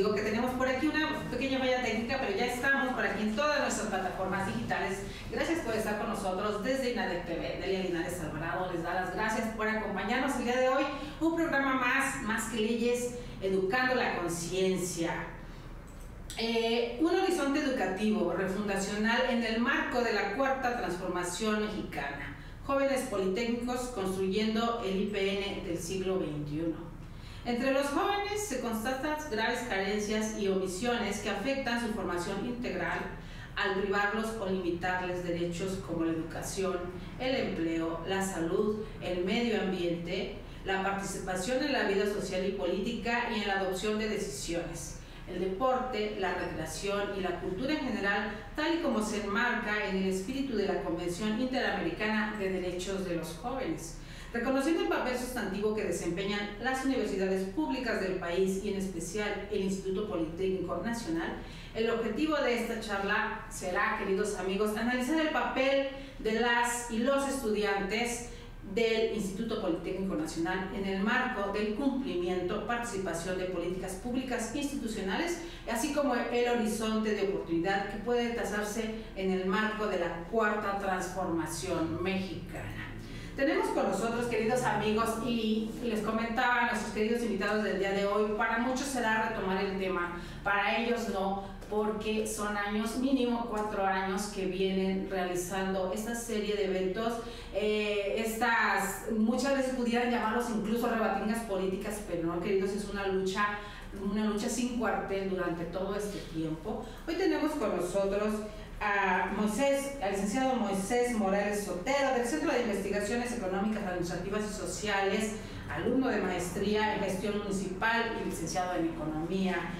digo que tenemos por aquí una pequeña falla técnica, pero ya estamos por aquí en todas nuestras plataformas digitales. Gracias por estar con nosotros desde INADEC TV. Delia Linares Alvarado les da las gracias por acompañarnos el día de hoy. Un programa más que leyes, educando la conciencia. Un horizonte educativo refundacional en el marco de la cuarta transformación mexicana. Jóvenes politécnicos construyendo el IPN del siglo XXI. Entre los jóvenes se constatan graves carencias y omisiones que afectan su formación integral al privarlos o limitarles derechos como la educación, el empleo, la salud, el medio ambiente, la participación en la vida social y política y en la adopción de decisiones, el deporte, la recreación y la cultura en general, tal y como se enmarca en el espíritu de la Convención Interamericana de Derechos de los Jóvenes. Reconociendo el papel sustantivo que desempeñan las universidades públicas del país y en especial el Instituto Politécnico Nacional, el objetivo de esta charla será, queridos amigos, analizar el papel de las y los estudiantes del Instituto Politécnico Nacional en el marco del cumplimiento, participación de políticas públicas institucionales, así como el horizonte de oportunidad que puede trazarse en el marco de la cuarta transformación mexicana. Tenemos con nosotros, queridos amigos, y les comentaba a nuestros queridos invitados del día de hoy, para muchos será retomar el tema, para ellos no, porque son años, mínimo 4 años, que vienen realizando esta serie de eventos, muchas veces pudieran llamarlos incluso rebatingas políticas, pero no, queridos, es una lucha sin cuartel durante todo este tiempo. Hoy tenemos con nosotros al licenciado Moisés Morales Sotero, del Centro de Investigaciones Económicas, Administrativas y Sociales, alumno de maestría en gestión municipal y licenciado en economía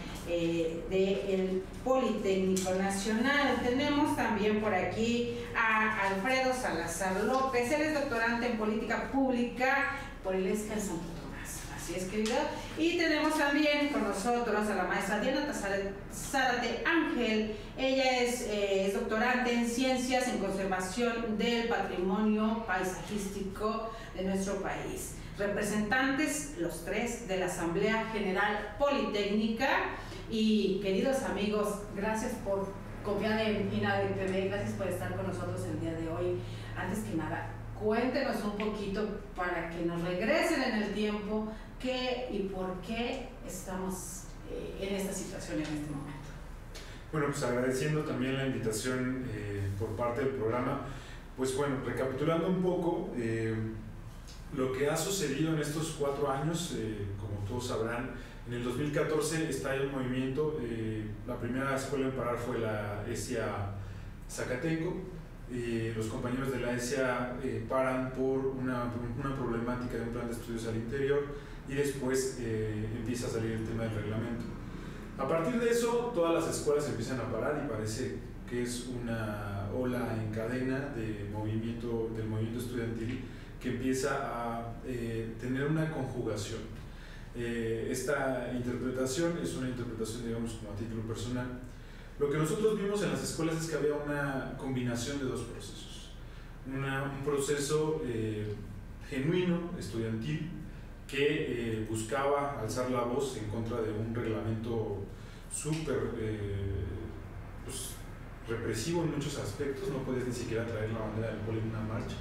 del Politécnico Nacional. Tenemos también por aquí a Alfredo Salazar López, él es doctorante en política pública por el ESCA en Santo Tomás. Así es, querida. Y tenemos también con nosotros a la maestra Diana Zárate Ángel. Ella es doctorante en Ciencias en Conservación del Patrimonio Paisajístico de nuestro país. Representantes, los 3, de la Asamblea General Politécnica. Y queridos amigos, gracias por confiar en INADEC TV, gracias por estar con nosotros el día de hoy. Antes que nada, cuéntenos un poquito para que nos regresen en el tiempo qué y por qué estamos en esta situación en este momento. Bueno, pues agradeciendo también la invitación por parte del programa. Pues bueno, recapitulando un poco lo que ha sucedido en estos 4 años, como todos sabrán, en el 2014 estalla un movimiento. La primera escuela en parar fue la ESIA Zacateco. Los compañeros de la ESIA paran por una problemática de un plan de estudios al interior, y después empieza a salir el tema del reglamento. A partir de eso, todas las escuelas empiezan a parar y parece que es una ola en cadena del movimiento estudiantil que empieza a tener una conjugación. Esta interpretación es una interpretación, digamos, como a título personal. Lo que nosotros vimos en las escuelas es que había una combinación de 2 procesos. Un proceso genuino, estudiantil, que buscaba alzar la voz en contra de un reglamento súper represivo en muchos aspectos. No podías ni siquiera traer la bandera del poli en una marcha.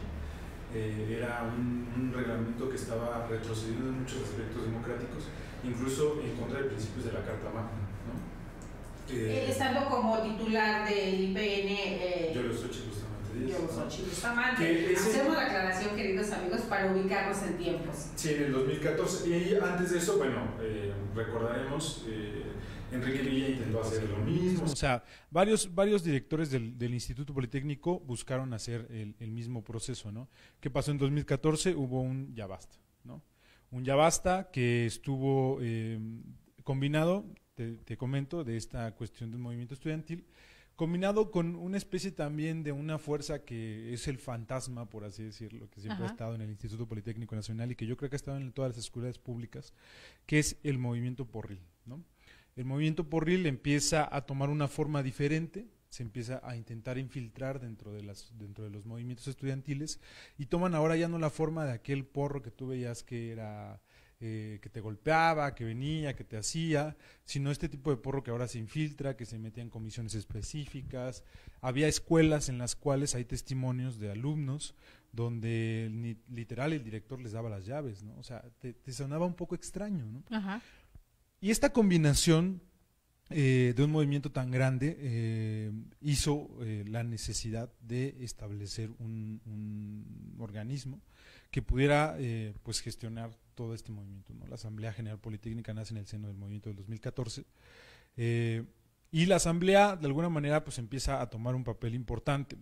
Era un reglamento que estaba retrocediendo en muchos aspectos democráticos, incluso en contra de principios de la Carta Magna, ¿no? Estando como titular del IPN, Yo lo soy justamente. Hacemos la aclaración, queridos amigos, para ubicarnos en tiempos. Sí, en el 2014. Y antes de eso, bueno, recordaremos, Enrique Villa intentó hacer lo mismo. O sea, varios directores del Instituto Politécnico buscaron hacer el mismo proceso, ¿no? ¿Qué pasó en 2014? Hubo un ya basta, ¿no? Un ya basta que estuvo combinado, te comento, de esta cuestión del movimiento estudiantil, combinado con una especie también de una fuerza que es el fantasma, por así decirlo, que siempre ha estado en el Instituto Politécnico Nacional y que yo creo que ha estado en todas las escuelas públicas, que es el movimiento porril, ¿no? El movimiento porril empieza a tomar una forma diferente, se empieza a intentar infiltrar dentro de los movimientos estudiantiles, y toman ahora ya no la forma de aquel porro que tú veías que era que te golpeaba, que venía, que te hacía, sino este tipo de porro que ahora se infiltra, que se metía en comisiones específicas. Había escuelas en las cuales hay testimonios de alumnos donde literal el director les daba las llaves, ¿no? O sea, te sonaba un poco extraño, ¿no? Ajá. Y esta combinación de un movimiento tan grande hizo la necesidad de establecer un organismo que pudiera pues gestionar todo este movimiento, ¿no? La Asamblea General Politécnica nace en el seno del movimiento del 2014 y la Asamblea de alguna manera pues empieza a tomar un papel importante.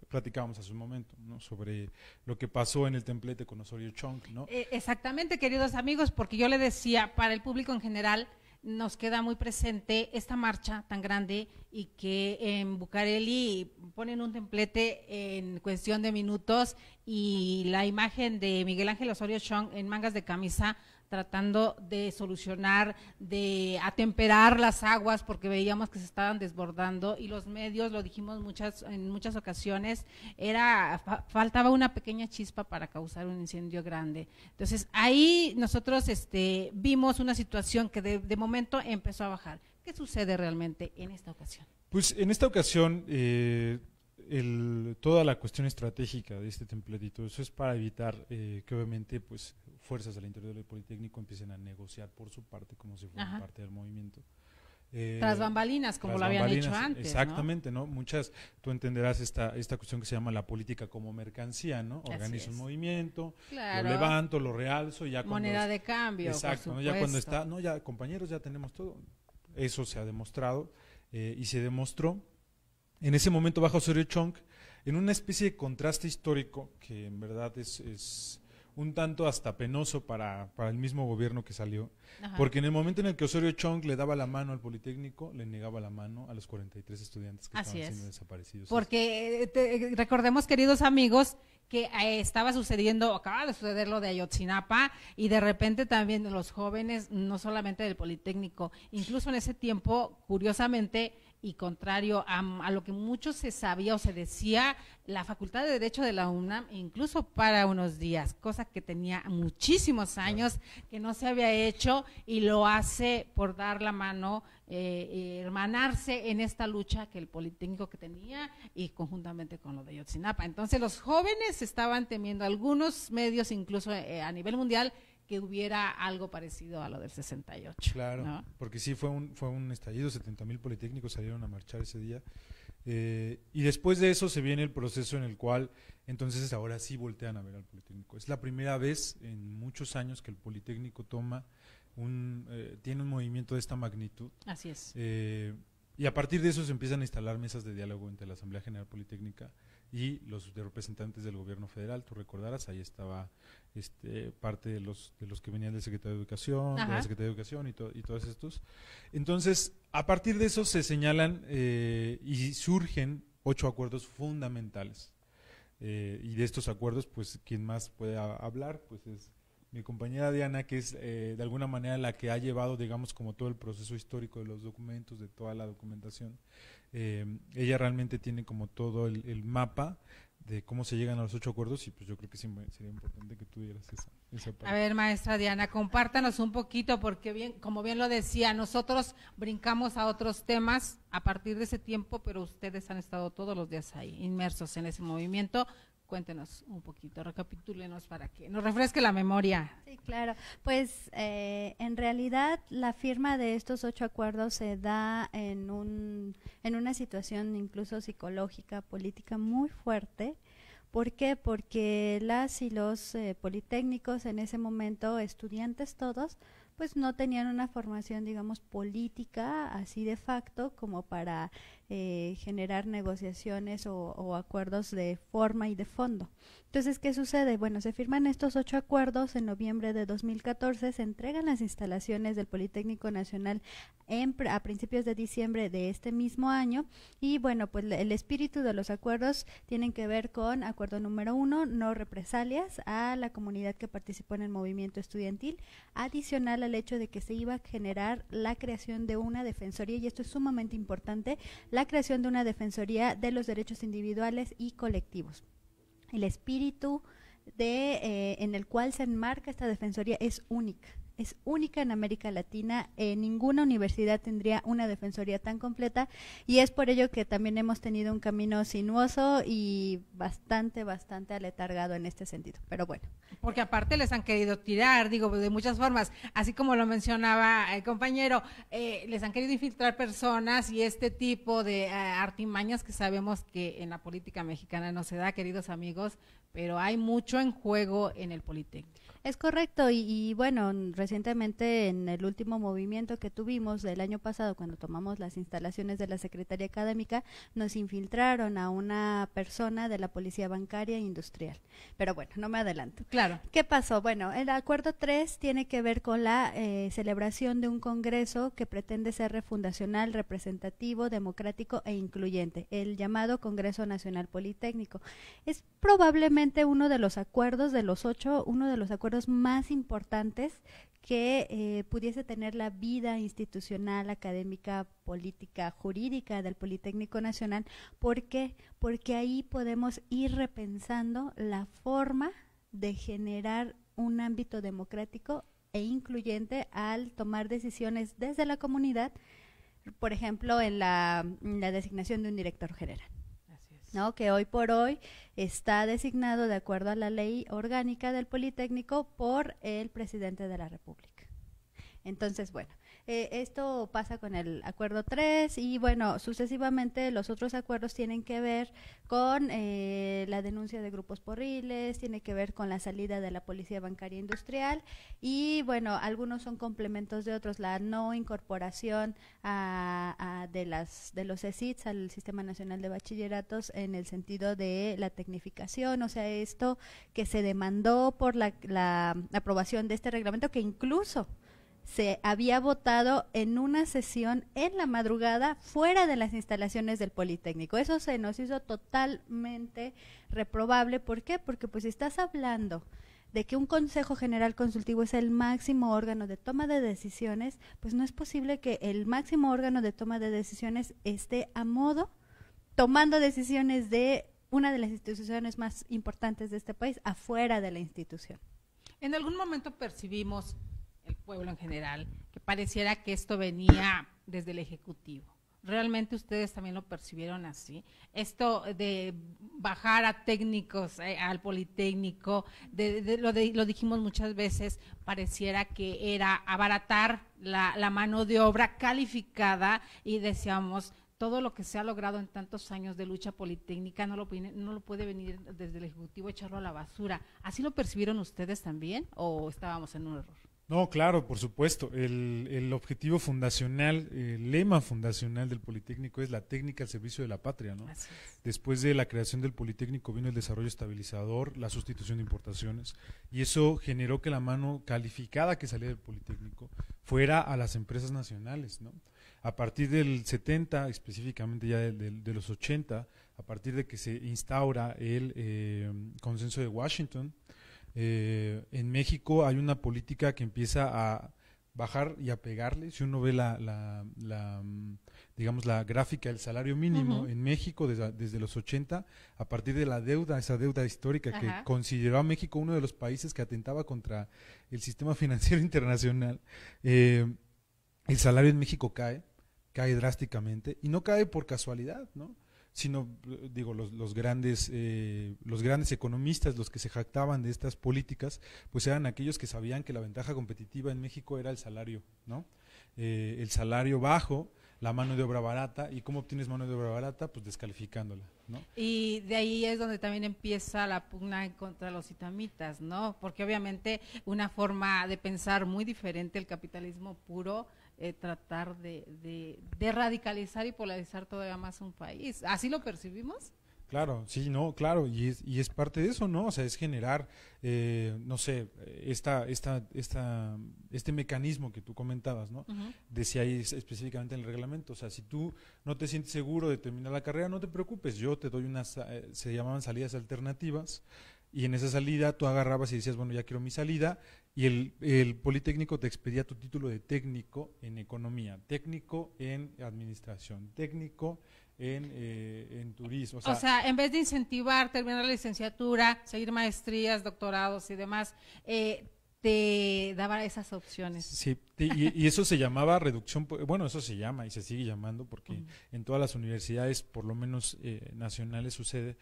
Platicábamos hace un momento, ¿no? Sobre lo que pasó en el templete con Osorio Chong, ¿no? Exactamente, queridos amigos, porque yo le decía, para el público en general nos queda muy presente esta marcha tan grande y que en Bucareli ponen un templete en cuestión de minutos y la imagen de Miguel Ángel Osorio Chong en mangas de camisa tratando de solucionar, de atemperar las aguas porque veíamos que se estaban desbordando y los medios, lo dijimos en muchas ocasiones, faltaba una pequeña chispa para causar un incendio grande. Entonces ahí nosotros vimos una situación que de momento empezó a bajar. ¿Qué sucede realmente en esta ocasión? Pues en esta ocasión toda la cuestión estratégica de este templete y todo eso es para evitar que obviamente pues fuerzas al interior del Politécnico empiecen a negociar por su parte como si fueran parte del movimiento. Tras bambalinas, como lo habían hecho antes. Exactamente, ¿no? Tú entenderás esta cuestión que se llama la política como mercancía, ¿no? Organizo un movimiento, claro, lo levanto, lo realzo, ya cuando moneda de cambio. Exacto, ¿no? Ya cuando está, no, ya compañeros, ya tenemos todo. Eso se ha demostrado y se demostró. En ese momento baja Osorio Chong en una especie de contraste histórico que en verdad es un tanto hasta penoso para el mismo gobierno que salió, porque en el momento en el que Osorio Chong le daba la mano al Politécnico, le negaba la mano a los 43 estudiantes que estaban siendo desaparecidos. Porque recordemos, queridos amigos, que acaba de suceder lo de Ayotzinapa y de repente también los jóvenes, no solamente del Politécnico, incluso en ese tiempo, curiosamente, y contrario a lo que mucho se sabía o se decía, la Facultad de Derecho de la UNAM incluso para unos días, cosa que tenía muchísimos años que no se había hecho y lo hace por dar la mano, hermanarse en esta lucha que el Politécnico que tenía y conjuntamente con lo de Ayotzinapa. Entonces los jóvenes estaban temiendo, algunos medios incluso a nivel mundial, que hubiera algo parecido a lo del 68. Claro, ¿no? Porque sí fue un estallido, 70,000 politécnicos salieron a marchar ese día. Y después de eso se viene el proceso en el cual entonces ahora sí voltean a ver al Politécnico. Es la primera vez en muchos años que el Politécnico tiene un movimiento de esta magnitud. Así es. Y a partir de eso se empiezan a instalar mesas de diálogo entre la Asamblea General Politécnica y los representantes del gobierno federal. Tú recordarás, ahí estaba parte de los que venían del Secretario de Educación, de la Secretaría de Educación y todos estos. Entonces, a partir de eso se señalan y surgen 8 acuerdos fundamentales. Y de estos acuerdos, pues, quien más puede hablar, pues es mi compañera Diana, que es de alguna manera la que ha llevado, digamos, como todo el proceso histórico de los documentos, de toda la documentación. Ella realmente tiene como todo el mapa de cómo se llegan a los 8 acuerdos y pues yo creo que sí sería importante que tú dieras esa parte. A ver, maestra Diana, compártanos un poquito porque como bien lo decía, nosotros brincamos a otros temas a partir de ese tiempo, pero ustedes han estado todos los días ahí, inmersos en ese movimiento. Cuéntenos un poquito, recapitúlenos para que nos refresque la memoria. Sí, claro. Pues en realidad la firma de estos 8 acuerdos se da en una situación incluso psicológica, política muy fuerte. ¿Por qué? Porque las y los politécnicos en ese momento, estudiantes todos, pues no tenían una formación, digamos, política así de facto como para generar negociaciones o acuerdos de forma y de fondo. Entonces, ¿qué sucede? Bueno, se firman estos 8 acuerdos en noviembre de 2014, se entregan las instalaciones del Politécnico Nacional a principios de diciembre de este mismo año y bueno, pues el espíritu de los acuerdos tienen que ver con acuerdo número 1, no represalias a la comunidad que participó en el movimiento estudiantil, adicional al hecho de que se iba a generar la creación de una defensoría, y esto es sumamente importante, la creación de una defensoría de los derechos individuales y colectivos. El espíritu en el cual se enmarca esta defensoría es única. es única en América Latina, ninguna universidad tendría una defensoría tan completa, y es por ello que también hemos tenido un camino sinuoso y bastante aletargado en este sentido, pero bueno. Porque aparte les han querido tirar, digo, de muchas formas, así como lo mencionaba el compañero, les han querido infiltrar personas y este tipo de artimañas que sabemos que en la política mexicana no se da, queridos amigos, pero hay mucho en juego en el Politécnico. Es correcto, y bueno, recientemente en el último movimiento que tuvimos del año pasado, cuando tomamos las instalaciones de la Secretaría Académica, nos infiltraron a una persona de la Policía Bancaria e Industrial. Pero bueno, no me adelanto. Claro. ¿Qué pasó? Bueno, el acuerdo 3 tiene que ver con la celebración de un congreso que pretende ser refundacional, representativo, democrático e incluyente, el llamado Congreso Nacional Politécnico. Es probablemente uno de los acuerdos de los 8, uno de los acuerdos más importantes que pudiese tener la vida institucional, académica, política, jurídica del Politécnico Nacional. ¿Por qué? Porque ahí podemos ir repensando la forma de generar un ámbito democrático e incluyente al tomar decisiones desde la comunidad, por ejemplo, en la designación de un director general, ¿no? Que hoy por hoy está designado de acuerdo a la ley orgánica del Politécnico por el presidente de la República. Entonces, bueno, esto pasa con el acuerdo 3 y bueno, sucesivamente los otros acuerdos tienen que ver con la denuncia de grupos porriles, tiene que ver con la salida de la Policía Bancaria Industrial y bueno, algunos son complementos de otros, la no incorporación de los ESITs al Sistema Nacional de Bachilleratos en el sentido de la tecnificación, o sea, esto que se demandó por la aprobación de este reglamento que incluso se había votado en una sesión en la madrugada fuera de las instalaciones del Politécnico. Eso se nos hizo totalmente reprobable. ¿Por qué? Porque pues estás hablando de que un Consejo General Consultivo es el máximo órgano de toma de decisiones, pues no es posible que el máximo órgano de toma de decisiones esté a modo tomando decisiones de una de las instituciones más importantes de este país afuera de la institución. En algún momento percibimos, el pueblo en general, que pareciera que esto venía desde el Ejecutivo. ¿Realmente ustedes también lo percibieron así? Esto de bajar a técnicos al Politécnico, lo dijimos muchas veces, pareciera que era abaratar la mano de obra calificada y decíamos, todo lo que se ha logrado en tantos años de lucha politécnica no lo puede venir desde el Ejecutivo echarlo a la basura. ¿Así lo percibieron ustedes también o estábamos en un error? No, claro, por supuesto. El objetivo fundacional, el lema fundacional del Politécnico es la técnica al servicio de la patria, ¿no? Después de la creación del Politécnico vino el desarrollo estabilizador, la sustitución de importaciones, y eso generó que la mano calificada que salía del Politécnico fuera a las empresas nacionales, ¿no? A partir del 70, específicamente ya de los 80, a partir de que se instaura el consenso de Washington, en México hay una política que empieza a bajar y a pegarle. Si uno ve digamos la gráfica del salario mínimo en México desde los 80, a partir de la deuda, esa deuda histórica que consideró a México uno de los países que atentaba contra el sistema financiero internacional, el salario en México cae drásticamente y no cae por casualidad, ¿no? Sino, digo, los grandes economistas, los que se jactaban de estas políticas, pues eran aquellos que sabían que la ventaja competitiva en México era el salario, ¿no? El salario bajo, la mano de obra barata. ¿Y cómo obtienes mano de obra barata? Pues descalificándola, ¿no? Y de ahí es donde también empieza la pugna contra los itamitas, ¿no? Porque obviamente una forma de pensar muy diferente, el capitalismo puro, tratar de radicalizar y polarizar todavía más un país. ¿Así lo percibimos? Claro, sí, no, claro, y es parte de eso, ¿no? O sea, es generar, no sé, este mecanismo que tú comentabas, ¿no? Decía ahí específicamente en el reglamento, o sea, si tú no te sientes seguro de terminar la carrera, no te preocupes, yo te doy se llamaban salidas alternativas, y en esa salida tú agarrabas y decías, bueno, ya quiero mi salida, y el Politécnico te expedía tu título de técnico en economía, técnico en administración, técnico en turismo. O sea, en vez de incentivar, terminar la licenciatura, seguir maestrías, doctorados y demás, te daba esas opciones. Sí, y eso se llamaba reducción, bueno, eso se llama y se sigue llamando porque en todas las universidades, por lo menos nacionales, sucede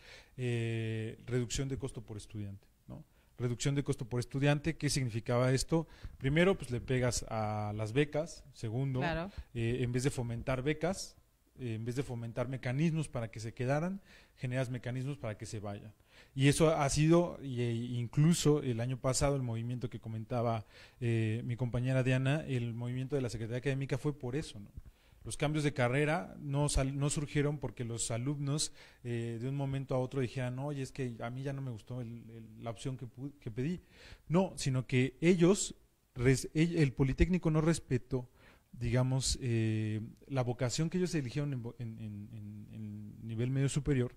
reducción de costo por estudiante, ¿no? Reducción de costo por estudiante, ¿qué significaba esto? Primero, pues le pegas a las becas. Segundo, Claro. En vez de fomentar becas, en vez de fomentar mecanismos para que se quedaran, generas mecanismos para que se vayan. Y eso ha sido, incluso el año pasado, el movimiento que comentaba mi compañera Diana, el movimiento de la Secretaría Académica fue por eso, ¿no? Los cambios de carrera no surgieron porque los alumnos de un momento a otro dijeran, oye, es que a mí ya no me gustó la opción que pedí. No, sino que el Politécnico no respetó, digamos, la vocación que ellos eligieron en nivel medio superior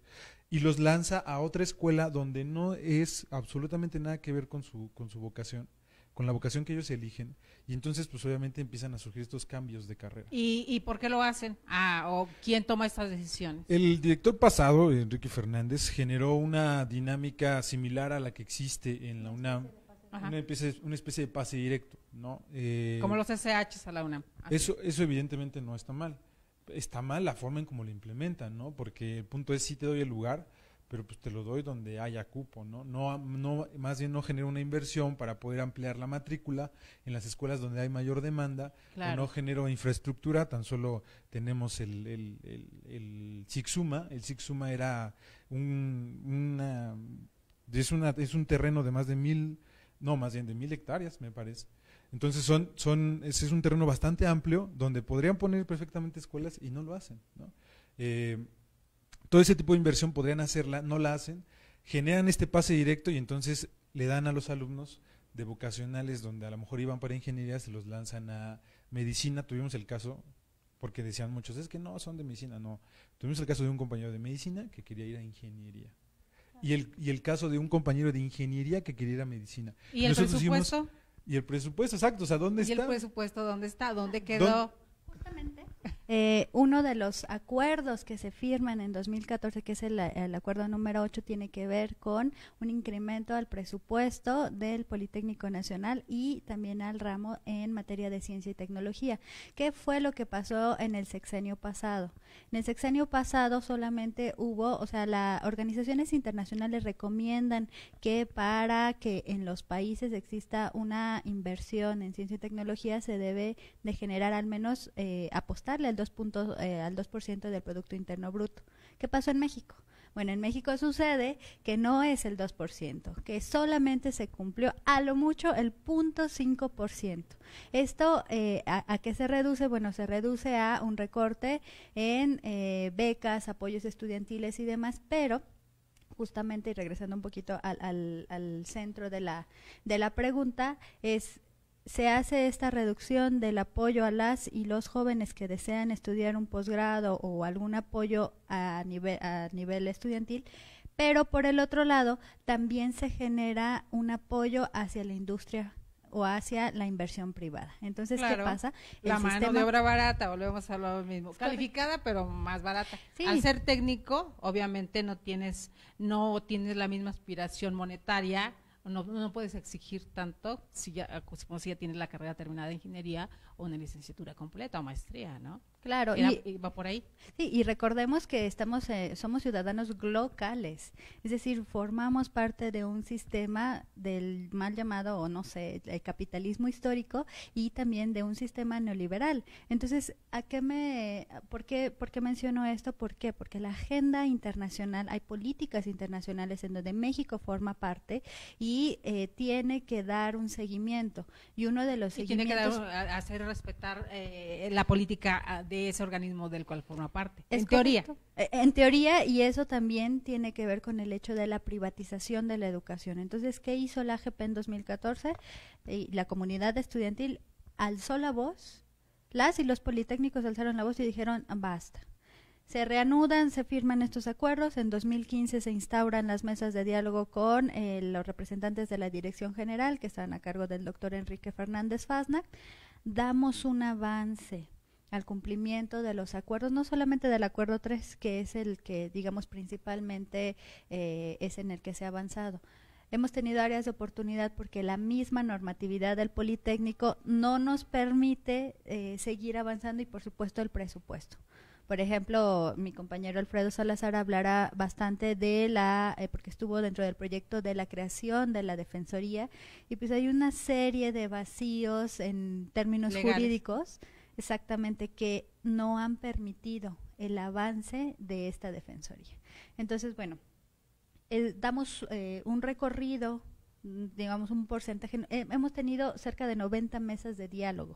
y los lanza a otra escuela donde no es absolutamente nada que ver con su vocación, con la vocación que ellos eligen, y entonces pues obviamente empiezan a surgir estos cambios de carrera. ¿Y por qué lo hacen? ¿O quién toma estas decisiones? El director pasado, Enrique Fernández, generó una dinámica similar a la que existe en la UNAM, una especie de pase directo, ¿no? Como los SHs a la UNAM. Eso evidentemente no está mal. Está mal la forma en cómo lo implementan, ¿no? Porque el punto es, sí te doy el lugar, pero pues te lo doy donde haya cupo, ¿no? No, más bien no genera una inversión para poder ampliar la matrícula en las escuelas donde hay mayor demanda, Claro. no genero infraestructura, tan solo tenemos el SICSUMA. El SICSUMA era es un terreno de más de 1,000 hectáreas, me parece. Entonces ese es un terreno bastante amplio donde podrían poner perfectamente escuelas y no lo hacen, ¿no? Todo ese tipo de inversión podrían hacerla, no la hacen, generan este pase directo y entonces le dan a los alumnos de vocacionales donde a lo mejor iban para ingeniería, se los lanzan a medicina. Tuvimos el caso, porque decían muchos, es que no, son de medicina, no. Tuvimos el caso de un compañero de medicina que quería ir a ingeniería. Y el caso de un compañero de ingeniería que quería ir a medicina. ¿Y el Nosotros presupuesto? Y el presupuesto, exacto, o sea, ¿dónde ¿Y está? el presupuesto dónde está? ¿Dónde quedó? Justamente, uno de los acuerdos que se firman en 2014, que es el acuerdo número 8, tiene que ver con un incremento al presupuesto del Politécnico Nacional y también al ramo en materia de ciencia y tecnología. ¿Qué fue lo que pasó en el sexenio pasado? En el sexenio pasado solamente hubo, o sea, las organizaciones internacionales recomiendan que para que en los países exista una inversión en ciencia y tecnología se debe de generar al menos apostarle al 2% del Producto Interno Bruto. ¿Qué pasó en México? Bueno, en México sucede que no es el 2%, que solamente se cumplió a lo mucho el 0.5%. ¿Esto a qué se reduce? Bueno, se reduce a un recorte en becas, apoyos estudiantiles y demás, pero justamente, y regresando un poquito al centro de la pregunta, se hace esta reducción del apoyo a las y los jóvenes que desean estudiar un posgrado o algún apoyo a nivel estudiantil, pero por el otro lado también se genera un apoyo hacia la industria o hacia la inversión privada. Entonces, Claro, ¿qué pasa? La mano de obra barata, volvemos a lo mismo, calificada pero más barata. Sí. Al ser técnico, obviamente no tienes la misma aspiración monetaria, no puedes exigir tanto si ya tienes la carrera terminada de ingeniería o una licenciatura completa o maestría, ¿no? Claro, y va por ahí. Sí, y recordemos que somos ciudadanos locales, es decir, formamos parte de un sistema del mal llamado, o no sé, el capitalismo histórico y también de un sistema neoliberal. Entonces, ¿por qué menciono esto? ¿Por qué? Porque la agenda internacional, hay políticas internacionales en donde México forma parte y tiene que dar un seguimiento. Y uno de los seguimientos... Tiene que hacer respetar la política de ese organismo del cual forma parte. En teoría. En teoría, y eso también tiene que ver con el hecho de la privatización de la educación. Entonces, ¿qué hizo la AGP en 2014? La comunidad estudiantil alzó la voz, las y los politécnicos alzaron la voz y dijeron, basta. Se reanudan, se firman estos acuerdos. En 2015 se instauran las mesas de diálogo con los representantes de la Dirección General, que están a cargo del doctor Enrique Fernández Faznak. Damos un avance al cumplimiento de los acuerdos, no solamente del acuerdo 3, que es el que, digamos, principalmente es en el que se ha avanzado. hemos tenido áreas de oportunidad porque la misma normatividad del Politécnico no nos permite seguir avanzando y por supuesto el presupuesto. Por ejemplo, mi compañero Alfredo Salazar hablará bastante de porque estuvo dentro del proyecto de la creación de la Defensoría, y pues hay una serie de vacíos en términos legales, jurídicos, exactamente, que no han permitido el avance de esta Defensoría. Entonces, bueno, damos un recorrido, digamos un porcentaje, hemos tenido cerca de 90 mesas de diálogo,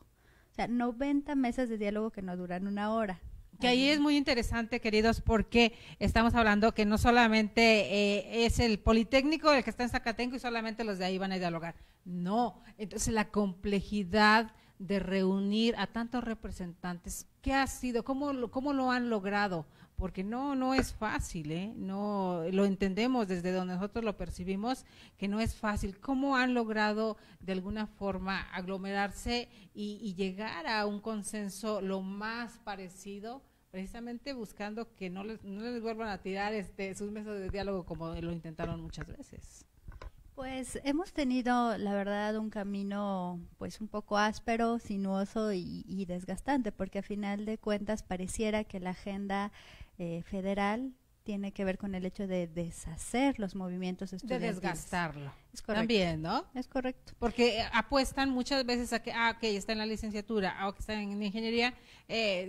o sea, 90 mesas de diálogo que no duran una hora. Que ahí es muy interesante, queridos, porque estamos hablando que no solamente es el Politécnico el que está en Zacatenco y solamente los de ahí van a dialogar. No, entonces la complejidad de reunir a tantos representantes, ¿qué ha sido? ¿Cómo lo han logrado? Porque no es fácil, no lo entendemos desde donde nosotros lo percibimos, que no es fácil. ¿Cómo han logrado de alguna forma aglomerarse y llegar a un consenso lo más parecido, precisamente buscando que no les vuelvan a tirar sus mesas de diálogo como lo intentaron muchas veces? Pues hemos tenido, la verdad, un camino pues un poco áspero, sinuoso y desgastante, porque a final de cuentas pareciera que la agenda federal tiene que ver con el hecho de deshacer los movimientos estudiantiles. De desgastarlo. Es correcto. También, ¿no? Es correcto. Porque apuestan muchas veces a que, ok, está en la licenciatura, ok, está en ingeniería,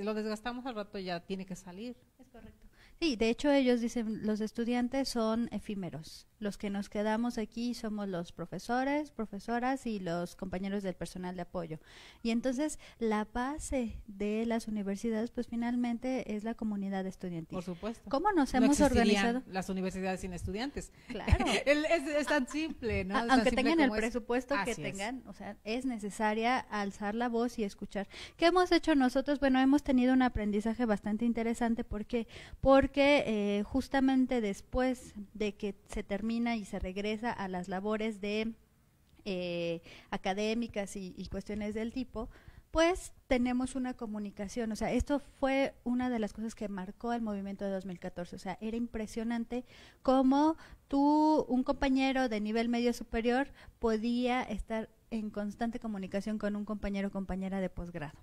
lo desgastamos al rato, ya tiene que salir. Es correcto. Sí, de hecho ellos dicen, los estudiantes son efímeros. Los que nos quedamos aquí somos los profesores, profesoras y los compañeros del personal de apoyo. Y entonces la base de las universidades pues finalmente es la comunidad estudiantil. Por supuesto. ¿Cómo nos hemos organizado? Las universidades sin estudiantes. Claro. es tan simple, ¿no? Aunque tengan el presupuesto que tengan, o sea, es necesaria alzar la voz y escuchar. ¿Qué hemos hecho nosotros? Bueno, hemos tenido un aprendizaje bastante interesante. ¿Por qué? Porque justamente después de que se termina y se regresa a las labores de académicas y cuestiones del tipo, pues tenemos una comunicación. O sea, esto fue una de las cosas que marcó el movimiento de 2014. O sea, era impresionante cómo un compañero de nivel medio superior podía estar en constante comunicación con un compañero o compañera de posgrado.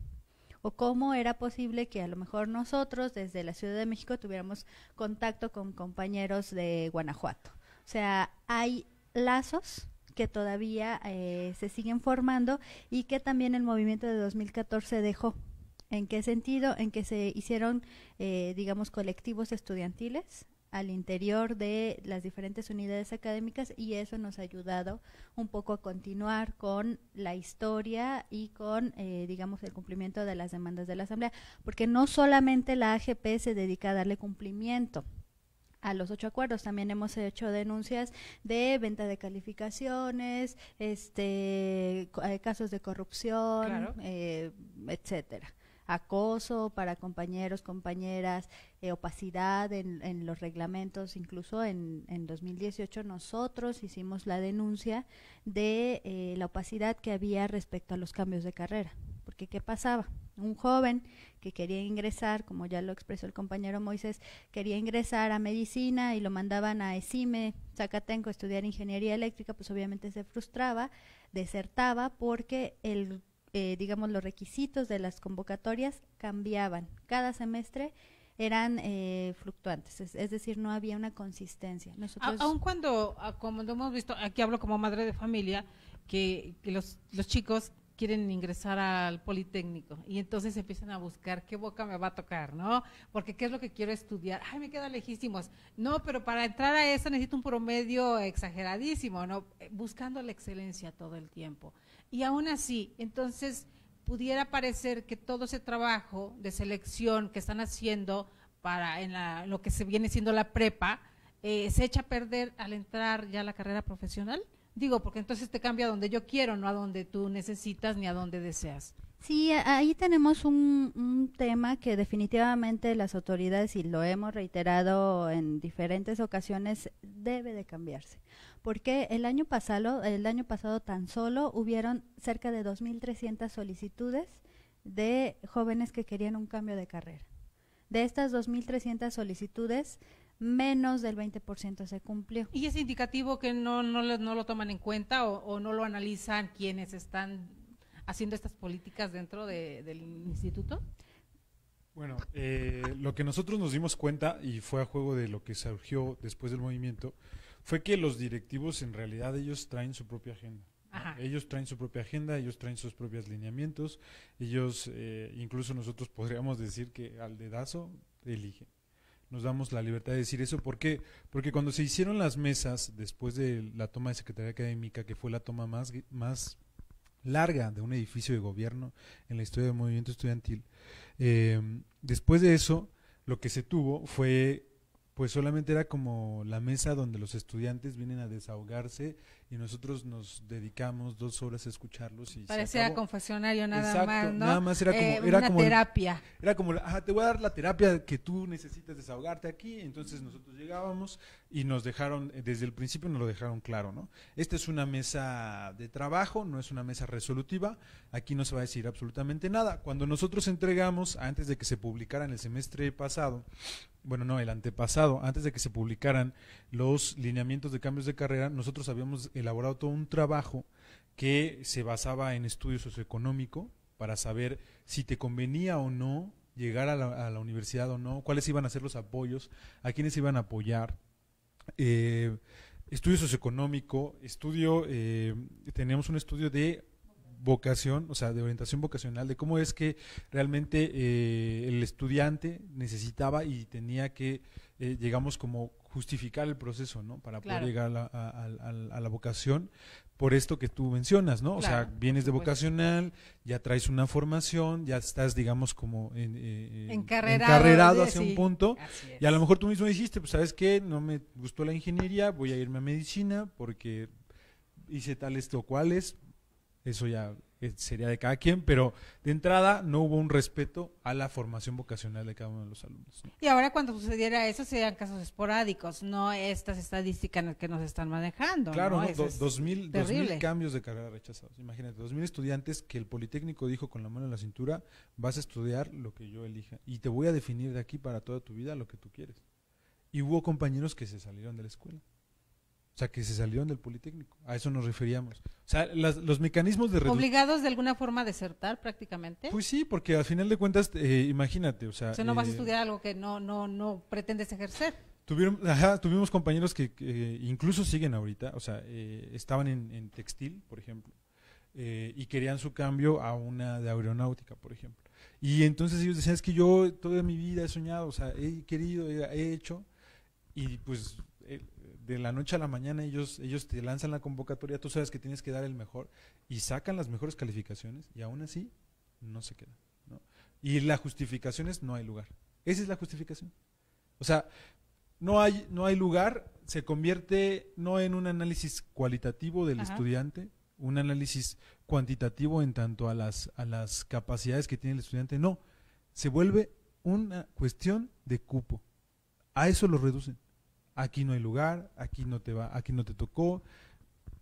O cómo era posible que a lo mejor nosotros desde la Ciudad de México tuviéramos contacto con compañeros de Guanajuato. O sea, hay lazos que todavía se siguen formando y que también el movimiento de 2014 dejó. ¿En qué sentido? En que se hicieron, digamos, colectivos estudiantiles al interior de las diferentes unidades académicas, y eso nos ha ayudado un poco a continuar con la historia y con, digamos, el cumplimiento de las demandas de la Asamblea, porque no solamente la AGP se dedica a darle cumplimiento a los 8 acuerdos, también hemos hecho denuncias de venta de calificaciones, casos de corrupción, claro, etcétera. Acoso para compañeros, compañeras, opacidad en los reglamentos. Incluso en 2018 nosotros hicimos la denuncia de la opacidad que había respecto a los cambios de carrera. Porque ¿qué pasaba? Un joven que quería ingresar, como ya lo expresó el compañero Moisés, quería ingresar a medicina y lo mandaban a ESIME, Zacatenco, a estudiar ingeniería eléctrica, pues obviamente se frustraba, desertaba porque digamos, los requisitos de las convocatorias cambiaban. Cada semestre eran fluctuantes, es decir, no había una consistencia. Nosotros, aun cuando, como hemos visto, aquí hablo como madre de familia, que los chicos quieren ingresar al Politécnico y entonces empiezan a buscar qué boca me va a tocar, ¿no? Porque qué es lo que quiero estudiar. Ay, me queda lejísimos. No, pero para entrar a eso necesito un promedio exageradísimo, ¿no? Buscando la excelencia todo el tiempo. Y aún así, entonces pudiera parecer que todo ese trabajo de selección que están haciendo para lo que se viene siendo la prepa, se echa a perder al entrar ya a la carrera profesional. Digo, porque entonces te cambia a donde yo quiero, no a donde tú necesitas ni a donde deseas. Sí, ahí tenemos un tema que definitivamente las autoridades, y lo hemos reiterado en diferentes ocasiones, debe de cambiarse. Porque el año pasado tan solo hubieron cerca de 2,300 solicitudes de jóvenes que querían un cambio de carrera. De estas 2,300 solicitudes, menos del 20% se cumplió. ¿Y es indicativo que no lo toman en cuenta o no lo analizan quienes están haciendo estas políticas dentro del instituto? Bueno, lo que nosotros nos dimos cuenta, y fue a juego de lo que surgió después del movimiento, fue que los directivos en realidad ellos traen su propia agenda. Ajá. Ellos traen su propia agenda, ellos traen sus propios lineamientos, ellos, incluso nosotros podríamos decir que al dedazo eligen. Nos damos la libertad de decir eso. ¿Por qué? Porque cuando se hicieron las mesas, después de la toma de Secretaría Académica, que fue la toma más larga de un edificio de gobierno en la historia del movimiento estudiantil, después de eso, lo que se tuvo fue, pues solamente era como la mesa donde los estudiantes vienen a desahogarse y nosotros nos dedicamos 2 horas a escucharlos. Y parecía confesionario nada Exacto, más, ¿no? nada más era una como terapia. Era como, te voy a dar la terapia que tú necesitas desahogarte aquí. Entonces nosotros llegábamos y nos dejaron, desde el principio nos lo dejaron claro, ¿no? Esta es una mesa de trabajo, no es una mesa resolutiva, aquí no se va a decir absolutamente nada. Cuando nosotros entregamos, antes de que se publicara en el semestre pasado, bueno, no, el antepasado, antes de que se publicaran los lineamientos de cambios de carrera, nosotros habíamos elaborado todo un trabajo que se basaba en estudio socioeconómico para saber si te convenía o no llegar a la universidad o no, cuáles iban a ser los apoyos, a quiénes iban a apoyar. Estudio socioeconómico, teníamos un estudio de vocación, o sea, de orientación vocacional, de cómo es que realmente el estudiante necesitaba y tenía que, digamos, como justificar el proceso, ¿no? Para poder llegar a la vocación, por esto que tú mencionas, ¿no? Claro, o sea, vienes de vocacional, ya traes una formación, ya estás, digamos, como encarrerado hacia un punto, y a lo mejor tú mismo dijiste, pues, ¿sabes qué? No me gustó la ingeniería, voy a irme a medicina porque hice tales o cuales. Eso ya sería de cada quien, pero de entrada no hubo un respeto a la formación vocacional de cada uno de los alumnos, ¿no? Y ahora cuando sucediera eso serían casos esporádicos, no estas estadísticas que nos están manejando. Claro, ¿no? ¿no? 2000 cambios de carrera rechazados. Imagínate, 2000 estudiantes que el Politécnico dijo con la mano en la cintura, vas a estudiar lo que yo elija y te voy a definir de aquí para toda tu vida lo que tú quieres. Y hubo compañeros que se salieron de la escuela. O sea, que se salieron del Politécnico. A eso nos referíamos. O sea, los mecanismos de reducción. ¿Obligados de alguna forma a desertar prácticamente? Pues sí, porque al final de cuentas, imagínate, o sea no vas a estudiar algo que no pretendes ejercer. Tuvimos compañeros que incluso siguen ahorita, o sea, estaban en textil, por ejemplo, y querían su cambio a una de aeronáutica, por ejemplo. Y entonces ellos decían, es que yo toda mi vida he soñado, o sea, he querido, he hecho, y pues de la noche a la mañana ellos te lanzan la convocatoria, tú sabes que tienes que dar el mejor y sacan las mejores calificaciones y aún así no se quedan, ¿no? Y la justificación es no hay lugar. Esa es la justificación. O sea, no hay lugar, se convierte no en un análisis cualitativo del estudiante, un análisis cuantitativo en tanto a las capacidades que tiene el estudiante, no, se vuelve una cuestión de cupo. A eso lo reducen. Aquí no hay lugar, aquí no te tocó,